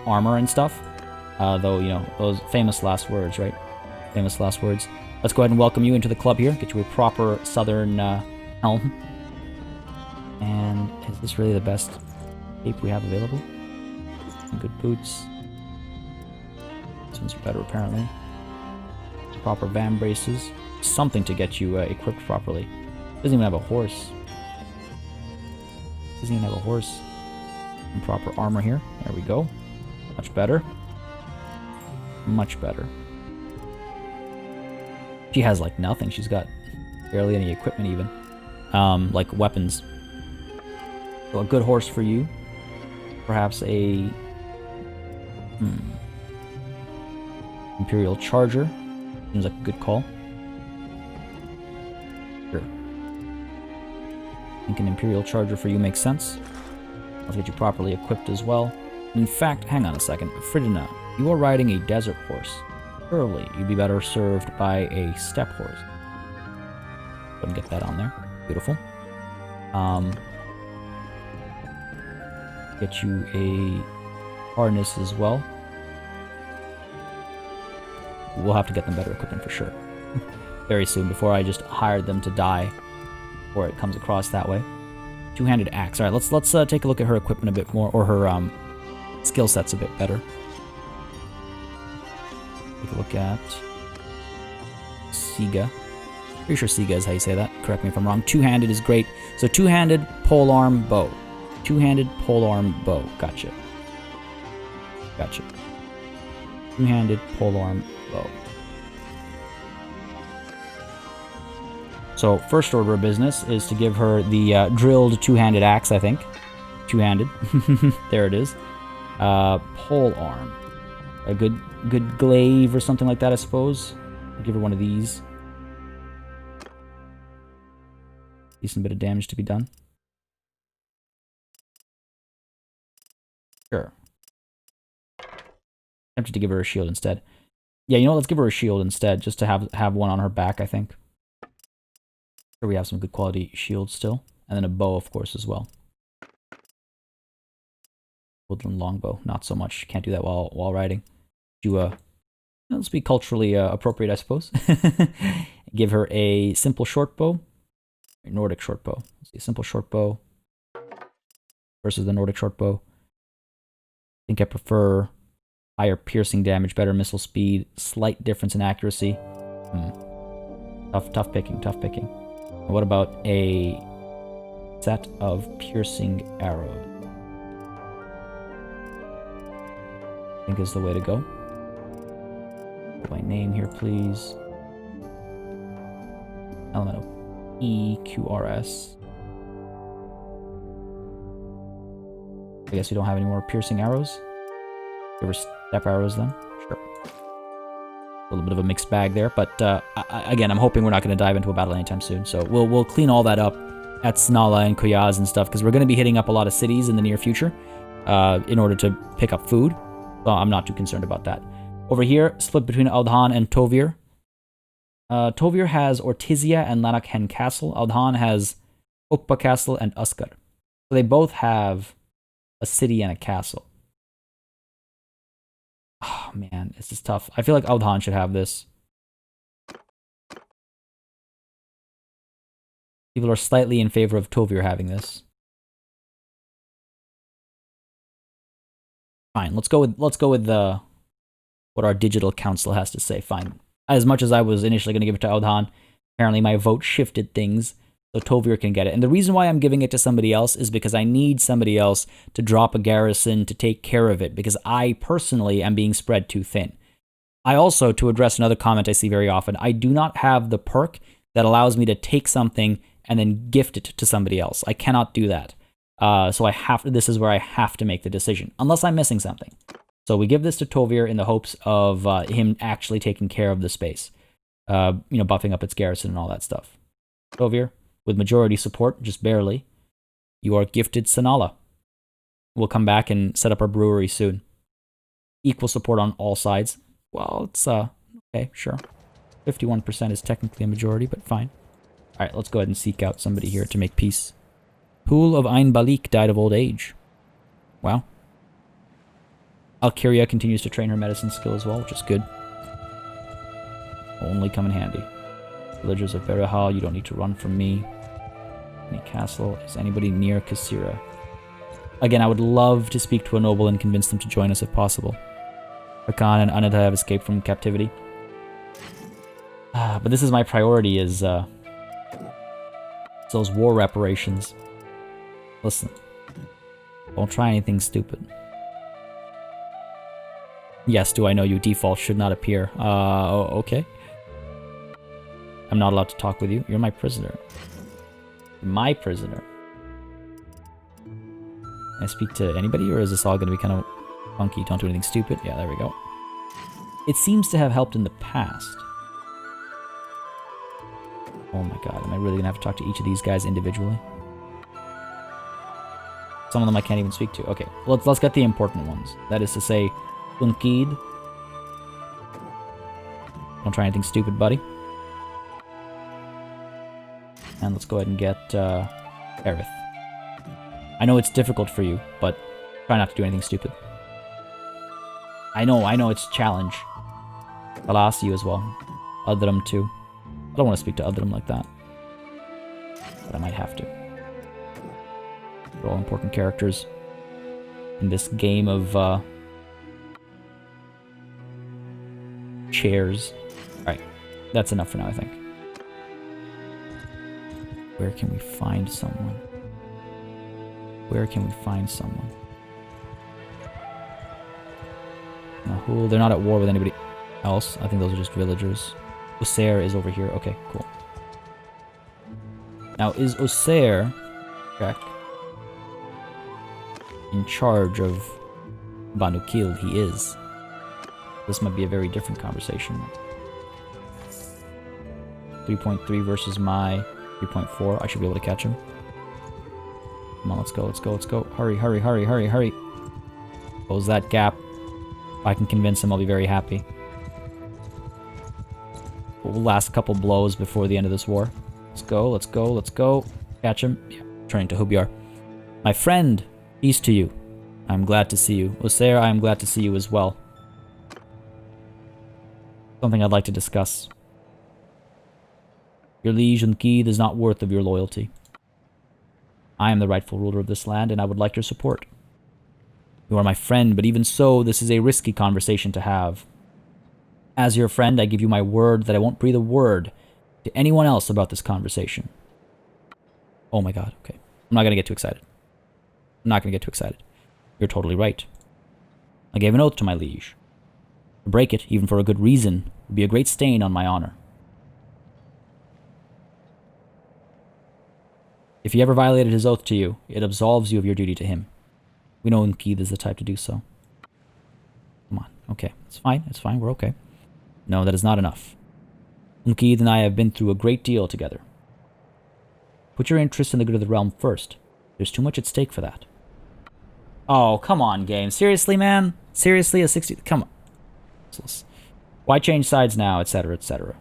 armor and stuff. Though, you know, those famous last words, right? Famous last words. Let's go ahead and welcome you into the club here. Get you a proper southern helm. And is this really the best cape we have available? Some good boots. This one's better, apparently. Proper van braces. Something to get you equipped properly. Doesn't even have a horse. Doesn't even have a horse. And proper armor here. There we go. Much better. Much better. She has like nothing. She's got barely any equipment even. Like weapons. So a good horse for you. Perhaps a Imperial Charger. Seems like a good call. Sure. I think an Imperial Charger for you makes sense. I'll get you properly equipped as well. In fact, hang on a second. Fridina, you are riding a desert horse. Surely you'd be better served by a steppe horse. Go ahead and get that on there. Beautiful. Get you a harness as well. We'll have to get them better equipment for sure. Very soon, before I just hired them to die, or it comes across that way. Two-handed axe. All right, let's take a look at her equipment a bit more, or her skill sets a bit better. Take a look at Siga. Pretty sure Siga is how you say that. Correct me if I'm wrong. Two-handed is great. So two-handed polearm bow. Two-handed polearm bow. Gotcha. Gotcha. Two-handed polearm bow. So first order of business is to give her the drilled two-handed axe, I think. Two-handed. There it is. Pole arm. A good glaive or something like that, I suppose. I'll give her one of these. Decent bit of damage to be done. Sure. Tempted to give her a shield instead. Yeah, you know what? Let's give her a shield instead, just to have one on her back, I think. Sure, we have some good quality shields still. And then a bow, of course, as well. Woodland longbow, not so much. Can't do that while riding. Do let's be culturally appropriate, I suppose. Give her a simple short bow, a Nordic short bow. Let's see, simple short bow versus the Nordic short bow. I think I prefer higher piercing damage, better missile speed, slight difference in accuracy. Tough picking, tough picking. What about a set of piercing arrows? I think is the way to go. Put my name here, please. Element of EQRS. I guess we don't have any more piercing arrows. Give her step arrows then. Sure. A little bit of a mixed bag there, but again, I'm hoping we're not going to dive into a battle anytime soon. So we'll clean all that up at Snala and Koyaz and stuff, because we're going to be hitting up a lot of cities in the near future in order to pick up food. So I'm not too concerned about that. Over here, split between Aldhan and Tovir. Tovir has Ortizia and Lanakhen Castle. Aldhan has Okba Castle and Uskar. So they both have a city and a castle. Oh man, this is tough. I feel like Aldhan should have this. People are slightly in favor of Tovir having this. Fine, let's go with what our digital council has to say. Fine. As much as I was initially going to give it to Aldhan, apparently my vote shifted things, so Tovir can get it. And the reason why I'm giving it to somebody else is because I need somebody else to drop a garrison to take care of it, because I personally am being spread too thin. I also, to address another comment I see very often, I do not have the perk that allows me to take something and then gift it to somebody else. I cannot do that. So this is where I have to make the decision, unless I'm missing something. So we give this to Tovir in the hopes of him actually taking care of the space. Buffing up its garrison and all that stuff. Tovir, with majority support, just barely, you are gifted Sanala. We'll come back and set up our brewery soon. Equal support on all sides. Well, it's, okay, sure. 51% is technically a majority, but fine. Alright, let's go ahead and seek out somebody here to make peace. Pool of Ein Balik died of old age. Wow. Alkiria continues to train her medicine skill as well, which is good. Only come in handy. Villagers of Berahal, you don't need to run from me. Any castle? Is anybody near Kasira? Again, I would love to speak to a noble and convince them to join us if possible. Hakan and Anita have escaped from captivity. But this is my priority, is those war reparations. Listen. Don't try anything stupid. Yes, do I know you? Default should not appear. Okay. I'm not allowed to talk with you. You're my prisoner. My prisoner. Can I speak to anybody, or is this all going to be kind of funky? Don't do anything stupid. Yeah, there we go. It seems to have helped in the past. Oh my god, am I really going to have to talk to each of these guys individually? Some of them I can't even speak to. Okay, let's get the important ones. That is to say, Unkid. Don't try anything stupid, buddy. And let's go ahead and get Aerith. I know it's difficult for you, but try not to do anything stupid. I know it's a challenge. I'll ask you as well. Adram too. I don't want to speak to Adram like that. But I might have to. They're all important characters in this game of chairs. Alright, that's enough for now, I think. Where can we find someone? Where can we find someone? Nahul, they're not at war with anybody else. I think those are just villagers. Osair is over here. Okay, cool. Now, is Osair, check, in charge of Banu Kil? He is. This might be a very different conversation. 3.3 versus my 3.4. I should be able to catch him. Come on, let's go, let's go, let's go. Hurry, hurry, hurry, hurry, hurry. Close that gap. If I can convince him, I'll be very happy. We'll last a couple blows before the end of this war. Let's go, let's go, let's go. Catch him. Yeah, turning to Hubyar. My friend, peace to you. I'm glad to see you. Osair, I am glad to see you as well. Something I'd like to discuss. Your liege Unkid is not worth of your loyalty. I am the rightful ruler of this land, and I would like your support. You are my friend, but even so, this is a risky conversation to have. As your friend, I give you my word that I won't breathe a word to anyone else about this conversation. Oh my god, okay. I'm not going to get too excited. I'm not going to get too excited. You're totally right. I gave an oath to my liege. To break it, even for a good reason, would be a great stain on my honor. If he ever violated his oath to you, it absolves you of your duty to him. We know Unkid is the type to do so. Come on, okay. It's fine, we're okay. No, that is not enough. Unkid and I have been through a great deal together. Put your interest in the good of the realm first. There's too much at stake for that. Oh, come on, game. Seriously, man? Seriously, a 60... Come on. Why change sides now, etc., etc.?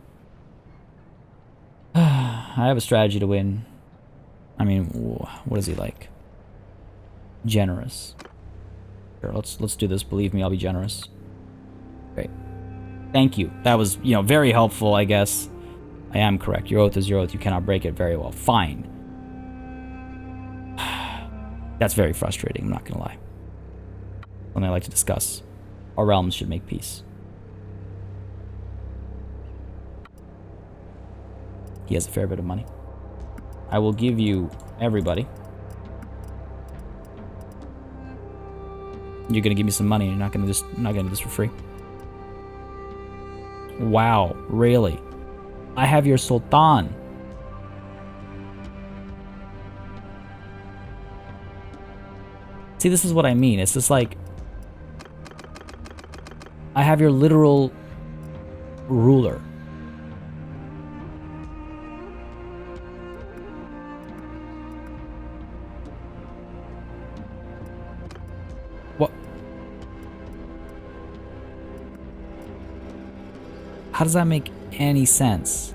I have a strategy to win. I mean, what is he like? Generous. Sure, let's do this. Believe me, I'll be generous. Great. Thank you. That was, very helpful, I guess. I am correct. Your oath is your oath. You cannot break it. Very well. Fine. That's very frustrating, I'm not gonna lie. Something I like to discuss. Our realms should make peace. He has a fair bit of money. I will give you everybody. You're gonna give me some money. You're not gonna do this for free. Wow, really? I have your Sultan. See, this is what I mean. It's just like, I have your literal ruler. What? How does that make any sense.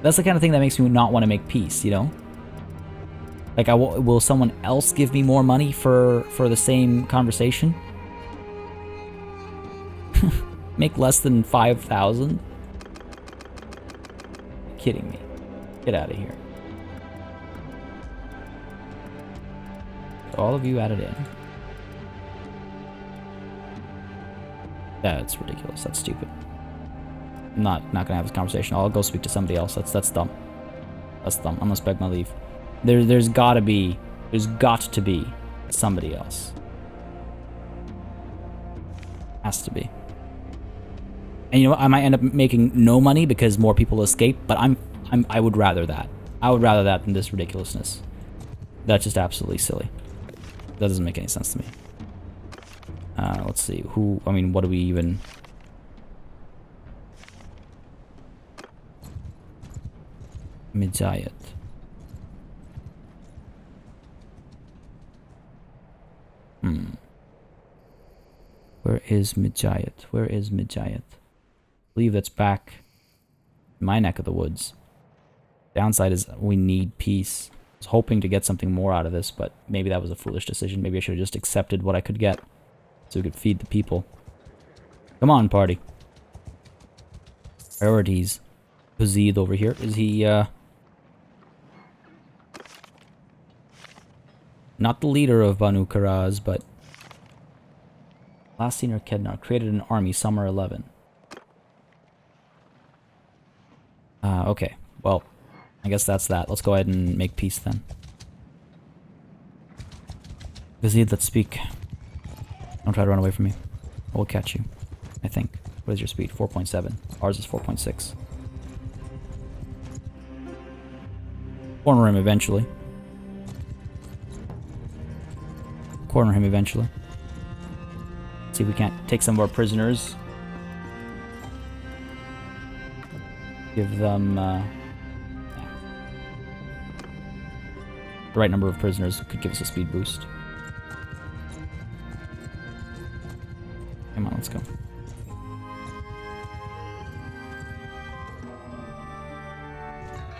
That's the kind of thing that makes me not want to make peace, you know? Like, will someone else give me more money for the same conversation? Make less than 5,000? Kidding me. Get out of here. All of you added in. That's ridiculous. That's stupid. I'm not gonna have this conversation. I'll go speak to somebody else. That's dumb. That's dumb. I'm gonna spec my leave. There's got to be somebody else. Has to be. And you know what? I might end up making no money because more people escape, but I would rather that. I would rather that than this ridiculousness. That's just absolutely silly. That doesn't make any sense to me. Let's see. What do we even... Midjayat. Where is Midjayat? Where is Midjayat? I believe that's back in my neck of the woods. Downside is we need peace. I was hoping to get something more out of this, but maybe that was a foolish decision. Maybe I should have just accepted what I could get so we could feed the people. Come on, party. Priorities. Pazid over here. Is he, not the leader of Banu Karaz, but... Last senior Kednar created an army summer 11. Okay. Well, I guess that's that. Let's go ahead and make peace then. Vizid, let's speak. Don't try to run away from me. I will catch you. I think. What is your speed? 4.7. Ours is 4.6. Corner him eventually. Corner him eventually. See if we can't take some of our prisoners. Give them the right number of prisoners could give us a speed boost. Come on, let's go.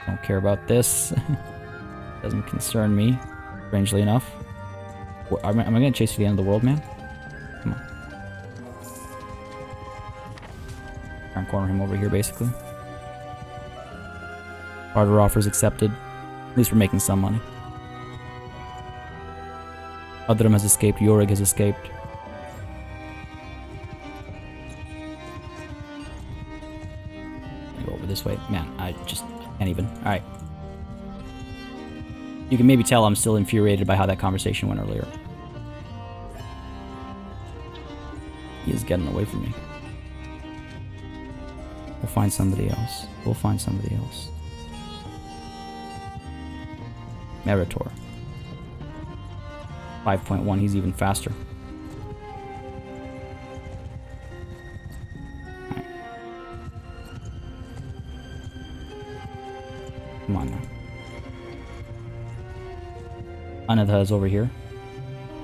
Don't care about this. Doesn't concern me, strangely enough. Am I gonna chase to the end of the world, man? Come on. Try and corner him over here, basically. Barter offers accepted. At least we're making some money. Adram has escaped. Yorig has escaped. Go over this way. Man, I just can't even. Alright. You can maybe tell I'm still infuriated by how that conversation went earlier. He is getting away from me. We'll find somebody else. We'll find somebody else. Meritor. 5.1, he's even faster. Right. Come on now. Anadha is over here.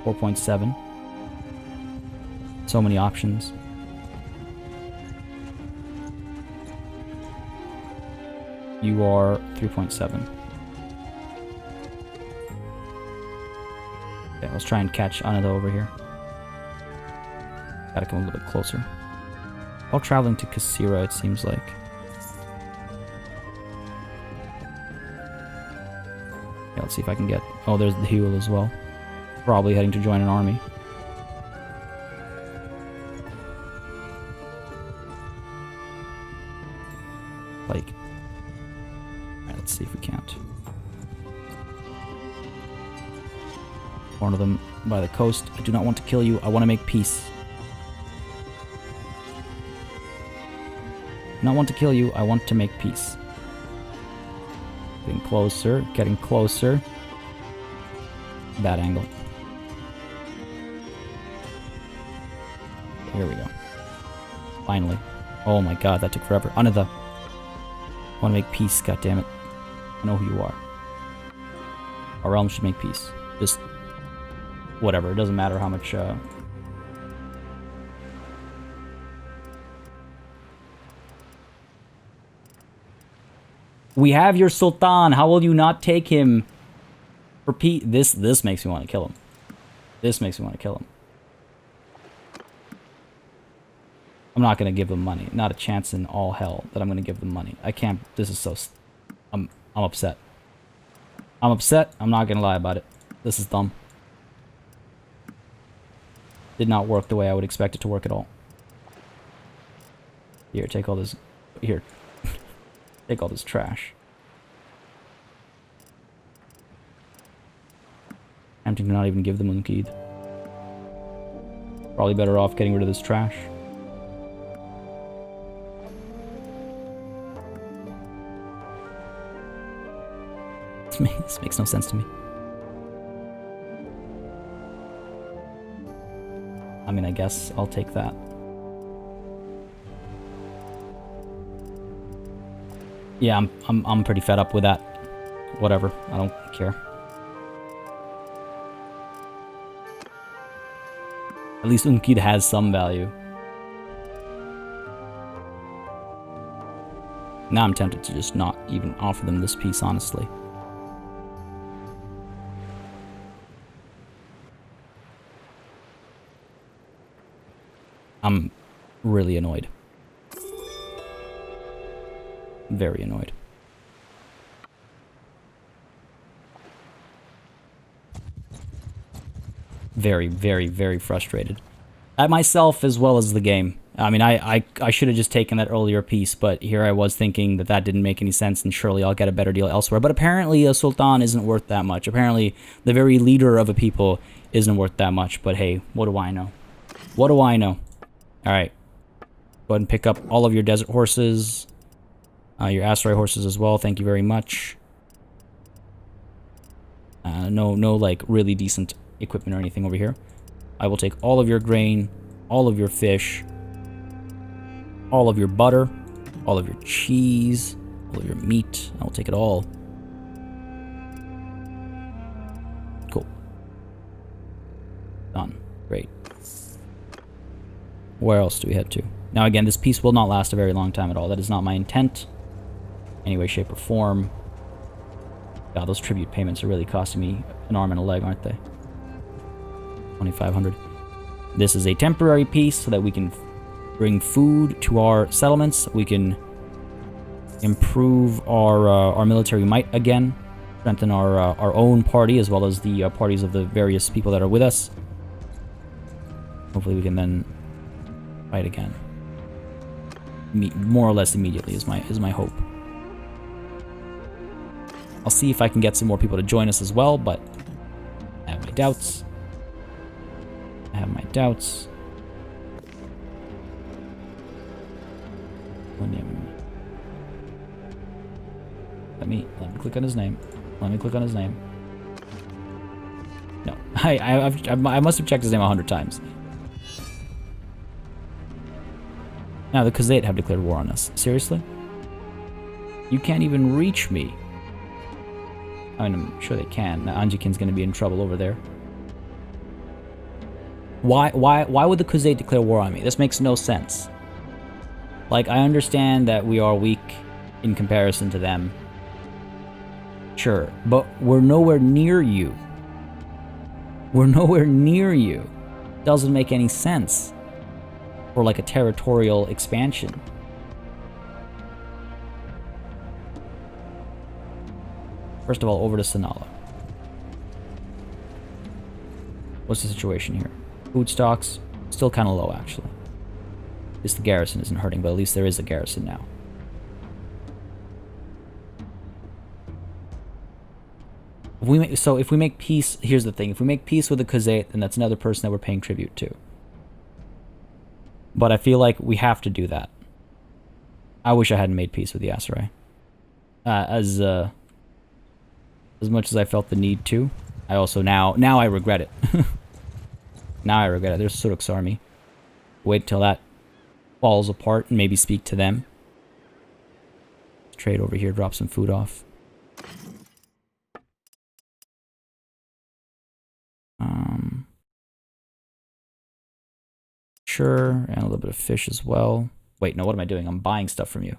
4.7. So many options. You are 3.7. Okay, let's try and catch Anada over here. Gotta come a little bit closer. While traveling to Kasira, it seems like. Okay, let's see if I can get... Oh, there's the Huel as well. Probably heading to join an army. Like... Alright, let's see if we can't. One of them by the coast. I do not want to kill you. I want to make peace. I do not want to kill you. I want to make peace. Getting closer. Getting closer. Bad angle. Here we go. Finally. Oh my god, that took forever. Another. I want to make peace, goddammit. I know who you are. Our realm should make peace. Just whatever. It doesn't matter how much. We have your Sultan. How will you not take him for peace? This makes me want to kill him. This makes me want to kill him. I'm not going to give them money. Not a chance in all hell that I'm going to give them money. I can't. This is so... I'm upset. I'm upset. I'm not going to lie about it. This is dumb. Did not work the way I would expect it to work at all. Here, take all this... Here. Take all this trash. Tempting to not even give them Munkid. Probably better off getting rid of this trash. This makes no sense to me. I mean, I guess I'll take that. Yeah, I'm pretty fed up with that. Whatever, I don't care. At least Unkid has some value. Now I'm tempted to just not even offer them this piece, honestly. I'm really annoyed. Very annoyed. Very, very, very frustrated. At myself as well as the game. I mean, I should have just taken that earlier piece, but here I was thinking that that didn't make any sense, and surely I'll get a better deal elsewhere. But apparently a Sultan isn't worth that much. Apparently the very leader of a people isn't worth that much. But hey, what do I know? What do I know? Alright. Go ahead and pick up all of your desert horses. Your Aserai horses as well, thank you very much. No, like, really decent equipment or anything over here. I will take all of your grain, all of your fish, all of your butter, all of your cheese, all of your meat. I will take it all. Cool. Done. Great. Where else do we head to? Now again, this piece will not last a very long time at all. That is not my intent. Any way, shape, or form. God, those tribute payments are really costing me an arm and a leg, aren't they? 2,500. This is a temporary piece so that we can bring food to our settlements. We can improve our military might again. Strengthen our own party as well as the parties of the various people that are with us. Hopefully we can then fight again. More or less immediately is my hope. I'll see if I can get some more people to join us as well, but I have my doubts. I have my doubts. Let me click on his name. Let me click on his name. No, I must have checked his name 100 times. Now the Khazate have declared war on us. Seriously? You can't even reach me. I mean, I'm sure they can. Now Anjikin's going to be in trouble over there. Why would the Khazate declare war on me? This makes no sense. Like, I understand that we are weak in comparison to them. Sure, but we're nowhere near you. We're nowhere near you. Doesn't make any sense. Or like a territorial expansion. First of all, over to Sanala. What's the situation here? Food stocks, still kind of low, actually. At least the garrison isn't hurting, but at least there is a garrison now. If we make peace, here's the thing. If we make peace with the Khazate, then that's another person that we're paying tribute to. But I feel like we have to do that. I wish I hadn't made peace with the Aserai. As much as I felt the need to, I also now I regret it. Now I regret it. There's Suruk's army. Wait till that falls apart and maybe speak to them. Trade over here, drop some food off. agriculture and a little bit of fish as well. Wait, no, what am I doing? I'm buying stuff from you.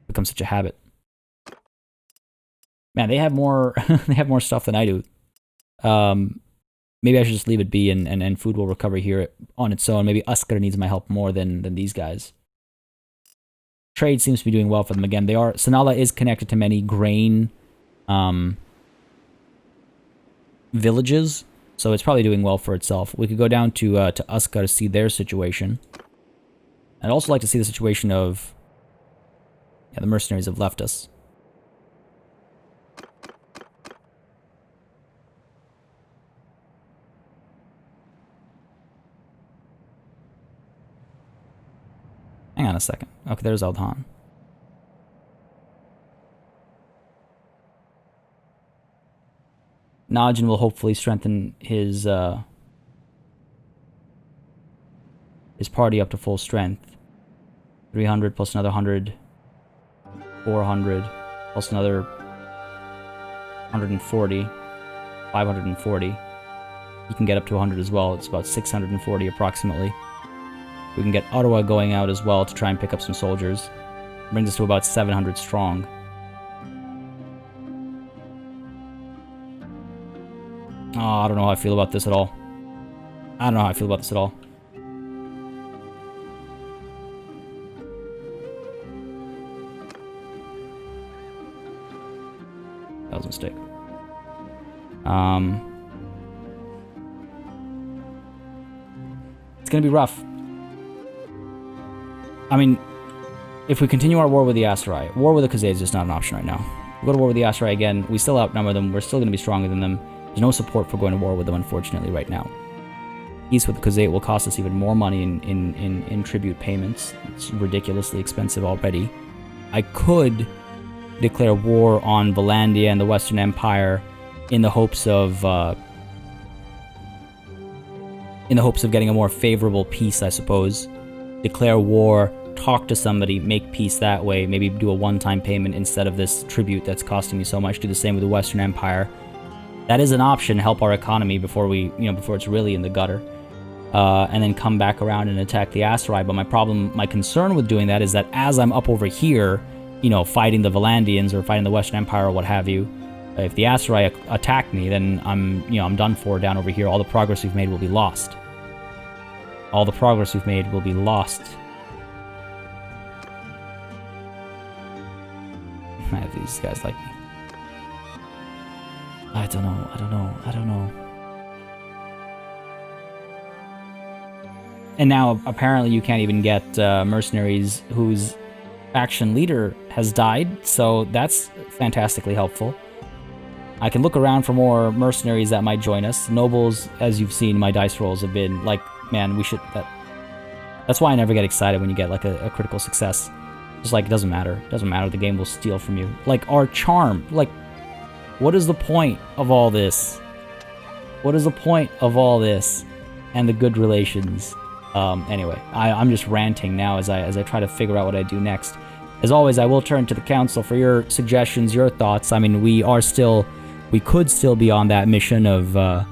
Becomes such a habit. Man, they have more they have more stuff than I do. Maybe I should just leave it be and food will recover here on its own. Maybe Aserai needs my help more than these guys. Trade seems to be doing well for them again. They are Sanala is connected to many grain villages, so it's probably doing well for itself. We could go down to Aserai to see their situation. I'd also like to see the situation of... Yeah, the mercenaries have left us. Hang on a second. Okay, there's Aldhan. Najin will hopefully strengthen his party up to full strength. 300 plus another 100. 400 plus another 140. 540. You can get up to 100 as well. It's about 640 approximately. We can get Ottawa going out as well to try and pick up some soldiers. Brings us to about 700 strong. Oh, I don't know how I feel about this at all. I don't know how I feel about this at all. That was a mistake. It's gonna be rough. I mean, if we continue our war with the Aserai, war with the Khazad is just not an option right now. We go to war with the Aserai again, we still outnumber them, we're still going to be stronger than them. There's no support for going to war with them, unfortunately, right now. Peace with the Khazad will cost us even more money in tribute payments. It's ridiculously expensive already. I could declare war on Valandia and the Western Empire in the hopes of getting a more favorable peace, I suppose. Declare war, talk to somebody, make peace that way, maybe do a one-time payment instead of this tribute that's costing me so much. Do the same with the Western Empire. That is an option, help our economy before before it's really in the gutter. And then come back around and attack the Aserai. But my concern with doing that is that as I'm up over here, fighting the Valandians or fighting the Western Empire or what have you, if the Aserai attack me, then I'm done for down over here. All the progress we've made will be lost. All the progress we've made will be lost. I have these guys like me. I don't know. And now, apparently, you can't even get mercenaries whose faction leader has died, so that's fantastically helpful. I can look around for more mercenaries that might join us. Nobles, as you've seen, my dice rolls have been like, man, we should... That's why I never get excited when you get, like, a critical success. Just like, it doesn't matter. It doesn't matter. The game will steal from you. Like, our charm. Like, what is the point of all this? What is the point of all this? And the good relations. Anyway, I'm just ranting now as I try to figure out what I do next. As always, I will turn to the council for your suggestions, your thoughts. I mean, we could still be on that mission of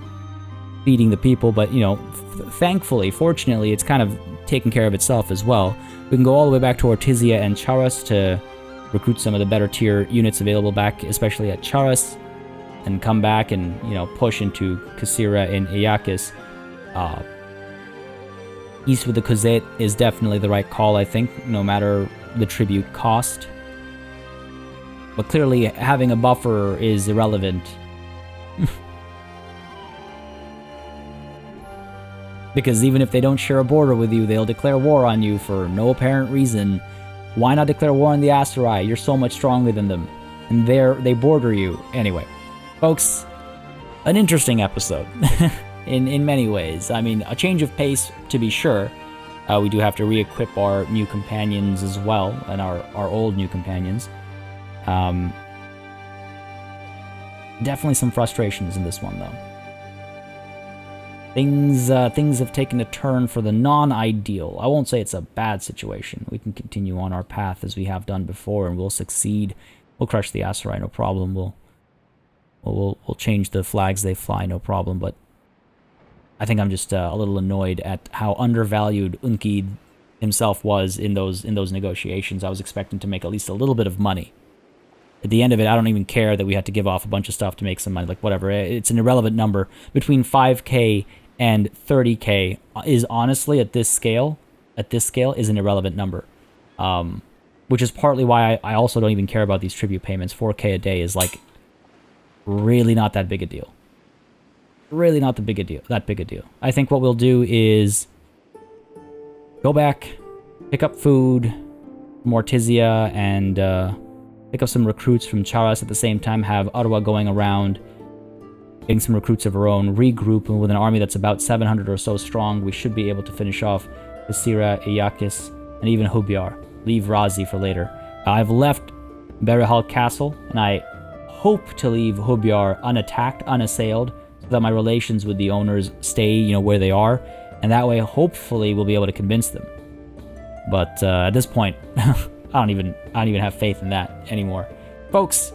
feeding the people, but, thankfully, fortunately, it's kind of taking care of itself as well. We can go all the way back to Ortizia and Charas to recruit some of the better tier units available back, especially at Charas, and come back and, push into Kasira and Iyakis. East with the Khazad is definitely the right call, I think, no matter the tribute cost. But clearly, having a buffer is irrelevant. Because even if they don't share a border with you, they'll declare war on you for no apparent reason. Why not declare war on the Aserai? You're so much stronger than them. And they border you. Anyway, folks, an interesting episode. in many ways. I mean, a change of pace, to be sure. We do have to re-equip our new companions as well, and our old new companions. Definitely some frustrations in this one, though. Things have taken a turn for the non-ideal. I won't say it's a bad situation. We can continue on our path as we have done before, and we'll succeed. We'll crush the Aserai, no problem. We'll change the flags they fly, no problem. But I think I'm just a little annoyed at how undervalued Unki himself was in those negotiations. I was expecting to make at least a little bit of money. At the end of it, I don't even care that we had to give off a bunch of stuff to make some money. Like, whatever. It's an irrelevant number. Between 5k and 30k is honestly, at this scale, is an irrelevant number. Which is partly why I also don't even care about these tribute payments. 4k a day is, like, really not that big a deal. Really not that big a deal. I think what we'll do is go back, pick up food from Mortizia, and pick up some recruits from Charas at the same time, have Arwa going around, getting some recruits of her own, regroup, and with an army that's about 700 or so strong, we should be able to finish off Aserai, Iyakis, and even Hubyar. Leave Razi for later. I've left Berihal Castle, and I hope to leave Hubyar unattacked, unassailed, so that my relations with the owners stay, where they are, and that way, hopefully, we'll be able to convince them. But at this point, I don't even have faith in that anymore. Folks,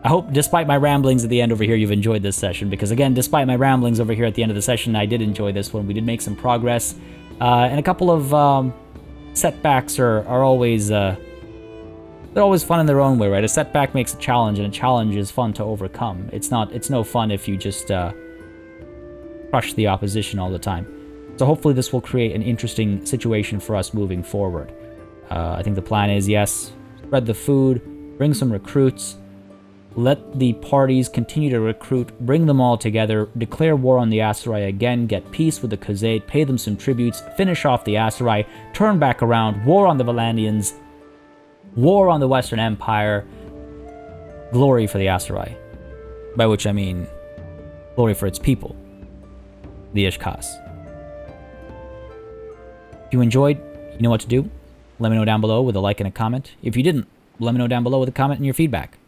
I hope, despite my ramblings at the end over here, you've enjoyed this session, because again, despite my ramblings over here at the end of the session, I did enjoy this one. We did make some progress, and a couple of setbacks are always they're always fun in their own way, right? A setback makes a challenge, and a challenge is fun to overcome. It's no fun if you just crush the opposition all the time. So hopefully this will create an interesting situation for us moving forward. I think the plan is, yes, spread the food, bring some recruits, let the parties continue to recruit, bring them all together, declare war on the Aserai again, get peace with the Khuzait, pay them some tributes, finish off the Aserai, turn back around, war on the Valandians, war on the Western Empire, glory for the Aserai. By which I mean glory for its people, the Ishkas. If you enjoyed, you know what to do. Let me know down below with a like and a comment. If you didn't, let me know down below with a comment and your feedback.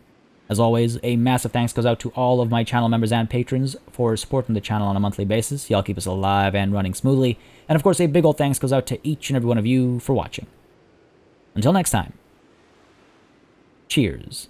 As always, a massive thanks goes out to all of my channel members and patrons for supporting the channel on a monthly basis. Y'all keep us alive and running smoothly. And of course, a big old thanks goes out to each and every one of you for watching. Until next time, cheers.